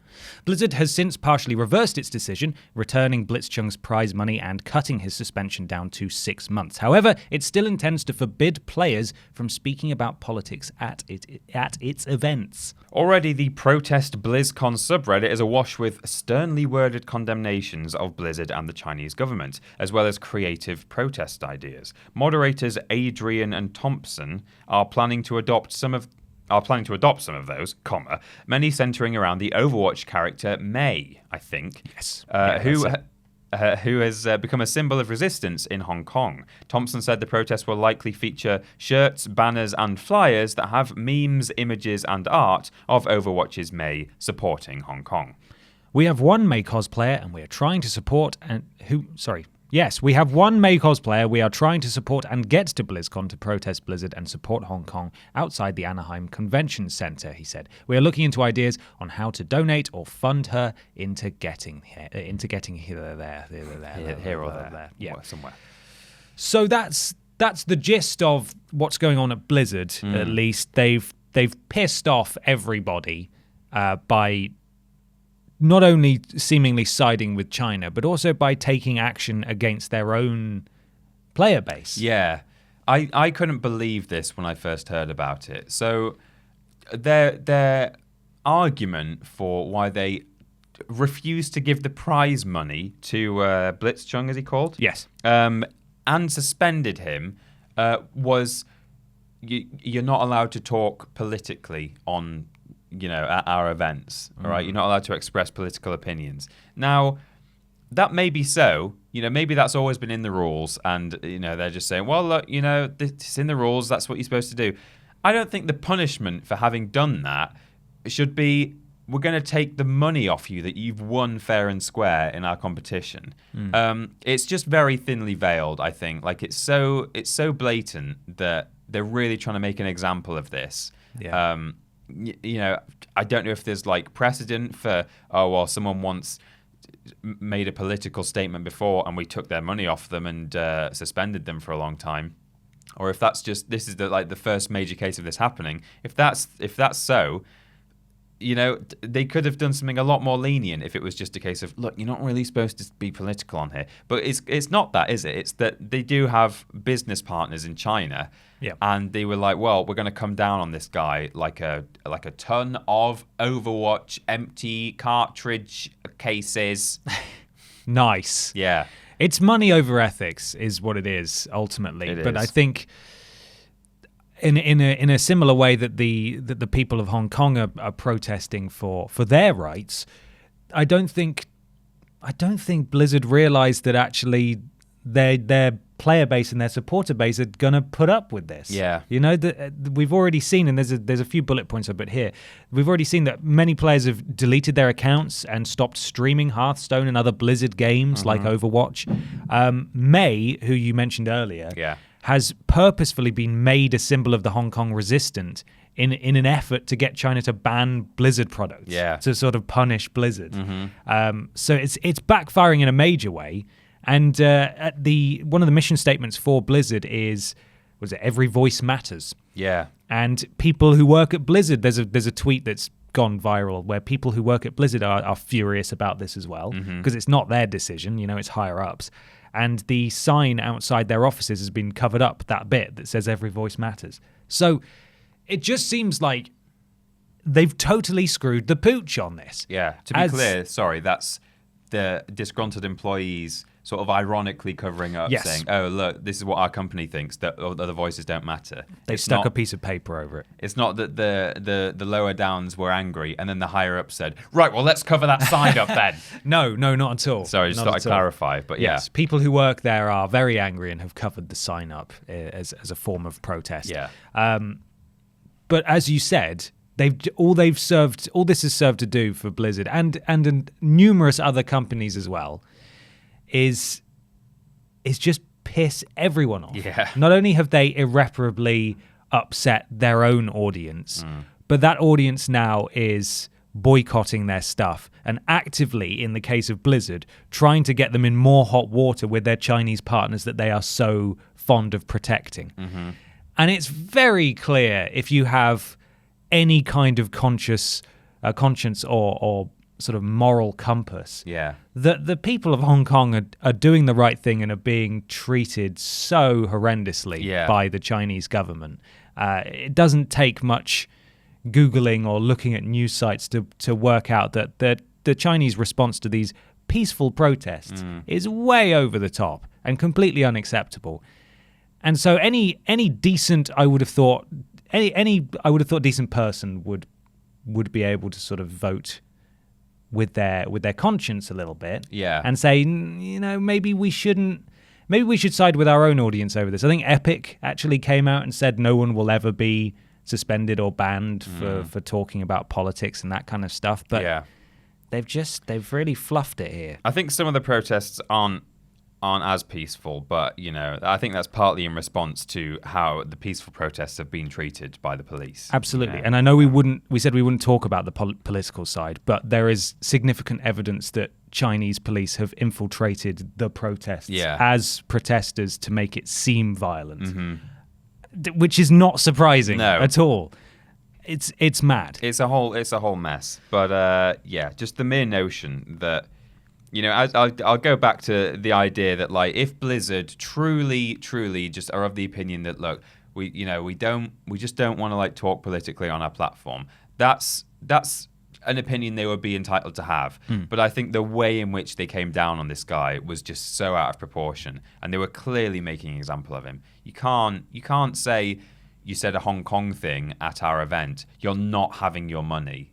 Blizzard has since partially reversed its decision, returning Blitzchung's prize money and cutting his suspension down to 6 months. However, it still intends to forbid players from speaking about politics at its events. Already, the Protest BlizzCon subreddit is awash with sternly worded condemnations of Blizzard and the Chinese government, as well as creative protest ideas. Moderators Adrian and Thompson are planning to adopt some of those, many centering around the Overwatch character Mei, I think. Yes. Who has become a symbol of resistance in Hong Kong. Thompson said the protests will likely feature shirts, banners, and flyers that have memes, images, and art of Overwatch's Mei supporting Hong Kong. We have one Mei cosplayer and we are trying to support we have one Mei cosplayer we are trying to support and get to BlizzCon to protest Blizzard and support Hong Kong outside the Anaheim Convention Center, he said. We are looking into ideas on how to donate or fund her into getting here or there. Yeah, somewhere. So that's the gist of what's going on at Blizzard. At least they've pissed off everybody by not only seemingly siding with China, but also by taking action against their own player base. Yeah. I couldn't believe this when I first heard about it. So their argument for why they refused to give the prize money to Blitzchung, as he called? Yes. And suspended him was you're not allowed to talk politically on at our events, all right? You're not allowed to express political opinions. Now, that may be so. Maybe that's always been in the rules, and, they're just saying, well, look, it's in the rules, that's what you're supposed to do. I don't think the punishment for having done that should be, we're going to take the money off you that you've won fair and square in our competition. It's just very thinly veiled, I think. Like, it's so blatant that they're really trying to make an example of this. Yeah. I don't know if there's precedent for, someone once made a political statement before and we took their money off them and suspended them for a long time, or if that's just, this is the first major case of this happening. If that's so, they could have done something a lot more lenient if it was just a case of, look, you're not really supposed to be political on here. But it's not that, is it? It's that they do have business partners in China. Yeah. And they were like, well, we're going to come down on this guy like a ton of Overwatch empty cartridge cases. Nice. Yeah. It's money over ethics is what it is, ultimately. But I think in a similar way that the people of Hong Kong are protesting for their rights, I don't think Blizzard realized that actually their player base and their supporter base are going to put up with this. Yeah. We've already seen, and there's a few bullet points up it here, we've already seen that many players have deleted their accounts and stopped streaming Hearthstone and other Blizzard games like Overwatch. Mei, who you mentioned earlier, has purposefully been made a symbol of the Hong Kong resistance in an effort to get China to ban Blizzard products, to sort of punish Blizzard. So it's backfiring in a major way. And one of the mission statements for Blizzard was it every voice matters? Yeah. And people who work at Blizzard, there's a tweet that's gone viral where people who work at Blizzard are furious about this as well, because it's not their decision, it's higher ups. And the sign outside their offices has been covered up, that bit that says every voice matters. So it just seems like they've totally screwed the pooch on this. Yeah. To be clear, sorry, that's the disgruntled employees sort of ironically covering up, saying, "Oh, look, this is what our company thinks, that other voices don't matter." They've stuck a piece of paper over it. It's not that the lower downs were angry and then the higher up said, "Right, well, let's cover that sign up then." No, not at all. Sorry, just thought I'd clarify. But yes, people who work there are very angry and have covered the sign up as a form of protest. Yeah. But as you said, all this has served to do for Blizzard and numerous other companies as well is just piss everyone off. Yeah. Not only have they irreparably upset their own audience, but that audience now is boycotting their stuff and actively, in the case of Blizzard, trying to get them in more hot water with their Chinese partners that they are so fond of protecting. And it's very clear, if you have any kind of conscience or sort of moral compass, that the people of Hong Kong are doing the right thing and are being treated so horrendously by the Chinese government. It doesn't take much Googling or looking at news sites to work out that the Chinese response to these peaceful protests is way over the top and completely unacceptable. And so any decent, I would have thought decent person would be able to sort of vote with their conscience a little bit, and say, maybe we should side with our own audience over this. I think Epic actually came out and said no one will ever be suspended or banned for talking about politics and that kind of stuff. But they've really fluffed it here. I think some of the protests aren't as peaceful, but I think that's partly in response to how the peaceful protests have been treated by the police. Absolutely. And I know we said we wouldn't talk about the political side, but there is significant evidence that Chinese police have infiltrated the protests as protesters to make it seem violent, which is not surprising at all. It's mad. It's a whole mess. But just the mere notion that, I'll go back to the idea that, like, if Blizzard truly just are of the opinion that, look, we just don't want to, like, talk politically on our platform, that's an opinion they would be entitled to have. But I think the way in which they came down on this guy was just so out of proportion, and they were clearly making an example of him. You can't say you said a Hong Kong thing at our event, you're not having your money.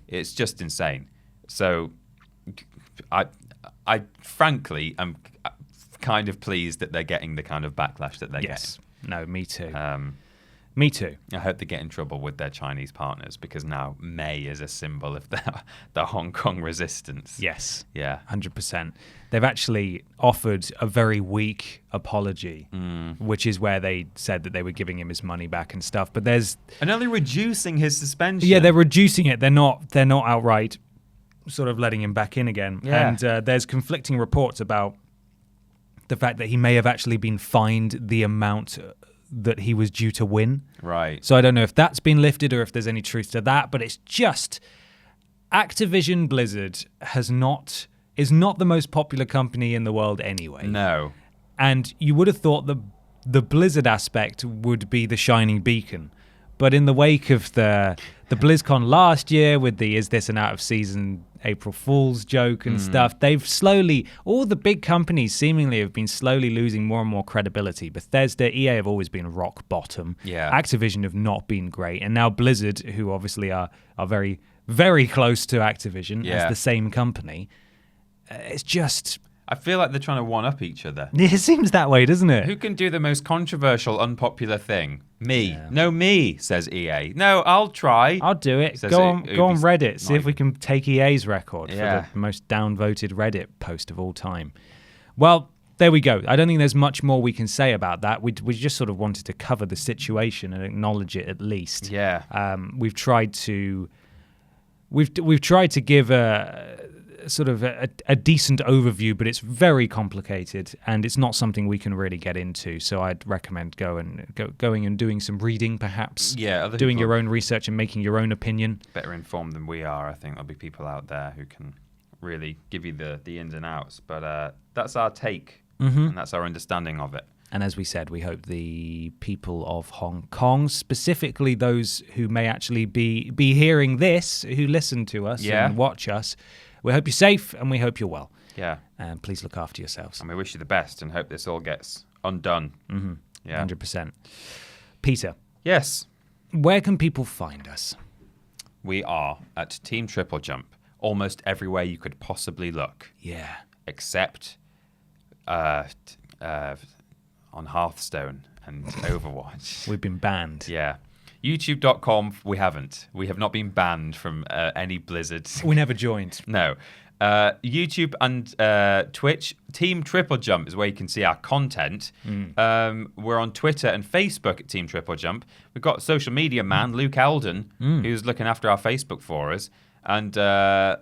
It's just insane. So I frankly am kind of pleased that they're getting the kind of backlash that they're getting. No, me too. Me too. I hope they get in trouble with their Chinese partners, because now May is a symbol of the Hong Kong resistance. Yes. Yeah. 100%. They've actually offered a very weak apology, which is where they said that they were giving him his money back and stuff. But and only reducing his suspension. Yeah, they're reducing it. They're not outright sort of letting him back in again. Yeah. And there's conflicting reports about the fact that he may have actually been fined the amount that he was due to win. Right. So I don't know if that's been lifted or if there's any truth to that, but it's just Activision Blizzard is not the most popular company in the world anyway. No. And you would have thought the Blizzard aspect would be the shining beacon. But in the wake of the BlizzCon last year with the is this an out of season April Fool's joke and stuff, all the big companies seemingly have been slowly losing more and more credibility. Bethesda, EA have always been rock bottom. Yeah. Activision have not been great. And now Blizzard, who obviously are very, very close to Activision as the same company, it's just... I feel like they're trying to one-up each other. It seems that way, doesn't it? Who can do the most controversial, unpopular thing? Me. Yeah. No, me, says EA. No, I'll try. I'll do it. Go on Reddit. See if we can take EA's record for the most downvoted Reddit post of all time. Well, there we go. I don't think there's much more we can say about that. We just sort of wanted to cover the situation and acknowledge it at least. Yeah. We've tried to give a sort of a decent overview, but it's very complicated and it's not something we can really get into. So I'd recommend going and doing some reading, perhaps. Yeah, other doing people your own research and making your own opinion. better informed than we are. I think there'll be people out there who can really give you the ins and outs. But that's our take, and that's our understanding of it. And as we said, we hope the people of Hong Kong, specifically those who may actually be hearing this, who listen to us and watch us, we hope you're safe and we hope you're well. Yeah. And please look after yourselves. And we wish you the best and hope this all gets undone. Mm-hmm. Yeah. 100%. Peter. Yes. Where can people find us? We are at Team TripleJump, almost everywhere you could possibly look. Yeah. Except on Hearthstone and Overwatch. We've been banned. Yeah. YouTube.com, we haven't. We have not been banned from any Blizzard. We never joined. No. YouTube and Twitch, Team TripleJump is where you can see our content. We're on Twitter and Facebook at Team TripleJump. We've got social media man, Luke Eldon, who's looking after our Facebook for us. And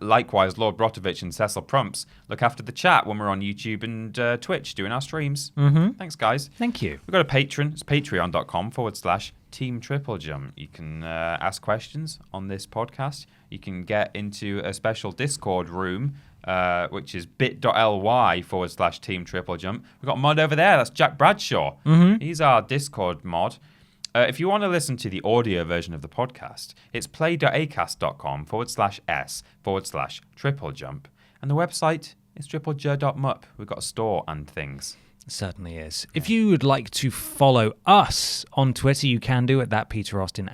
likewise, Lord Brotovich and Cecil Prumps look after the chat when we're on YouTube and Twitch doing our streams. Thanks, guys. Thank you. We've got a Patreon. It's patreon.com/Team TripleJump. You can ask questions on this podcast. You can get into a special Discord room, which is bit.ly/Team TripleJump. We've got a mod over there. That's Jack Bradshaw. He's our Discord mod. If you want to listen to the audio version of the podcast, it's play.acast.com/s/TripleJump. And the website is triplej.mup. We've got a store and things. It certainly is. If you would like to follow us on Twitter, you can do at @PeterAustin,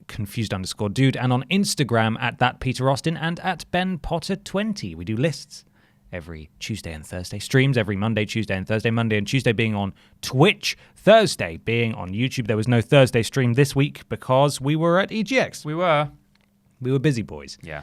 @confused_dude, and on Instagram at @PeterAustin and @BenPotter20. We do lists every Tuesday and Thursday. Streams every Monday, Tuesday, and Thursday. Monday and Tuesday being on Twitch. Thursday being on YouTube. There was no Thursday stream this week because we were at EGX. We were busy boys. Yeah.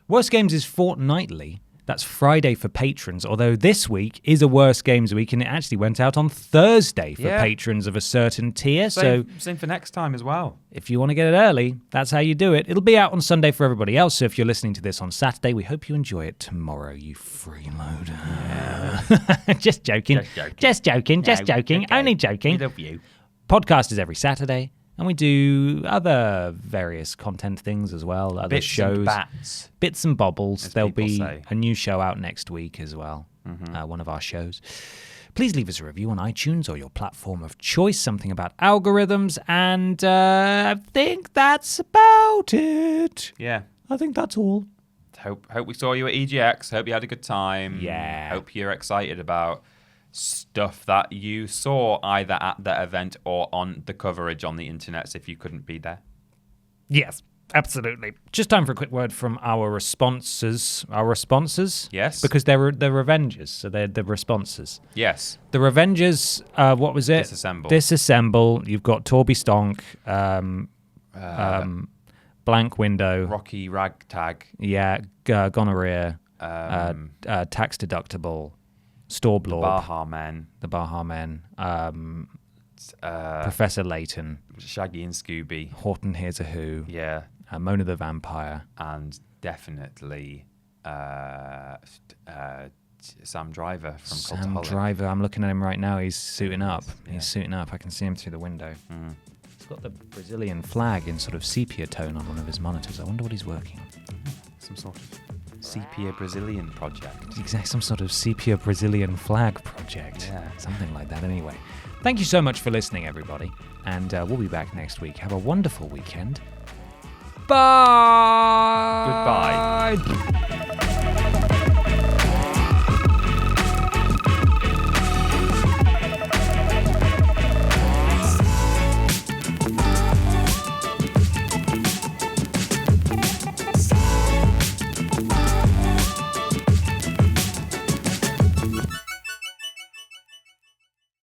Worst Games is fortnightly. That's Friday for patrons, although this week is a Worst Games week, and it actually went out on Thursday for patrons of a certain tier. Same for next time as well. If you want to get it early, that's how you do it. It'll be out on Sunday for everybody else, so if you're listening to this on Saturday, we hope you enjoy it tomorrow, you freeloader. Yeah. Just joking. Just joking. Okay. Only joking. We love you. Podcast is every Saturday. And we do other various content things as well, other Bits shows. And bats. Bits and bobbles. As There'll people be say. a new show out next week as well, one of our shows. Please leave us a review on iTunes or your platform of choice, something about algorithms, and I think that's about it. Yeah. I think that's all. Hope we saw you at EGX. Hope you had a good time. Yeah. Hope you're excited about stuff that you saw either at the event or on the coverage on the internet if you couldn't be there. Yes, absolutely. Just time for a quick word from our responses. Our responses? Yes. Because they're Revengers, so they're the responses. Yes. The Revengers, what was it? Disassemble. You've got Torby Stonk, Blank Window. Rocky Ragtag. Yeah, Gonorrhea, Tax Deductible, Storblorb. The Baha Men. Professor Layton. Shaggy and Scooby. Horton Hears a Who. Yeah. Mona the Vampire. And definitely Sam Driver from Cultaholic. Sam Driver. I'm looking at him right now. He's suiting up. Yeah. He's suiting up. I can see him through the window. He's got the Brazilian flag in sort of sepia tone on one of his monitors. I wonder what he's working on. Some sort of sepia Brazilian project. Exactly, some sort of sepia Brazilian flag project. Yeah. Something like that. Anyway, thank you so much for listening, everybody. And we'll be back next week. Have a wonderful weekend. Bye. Goodbye.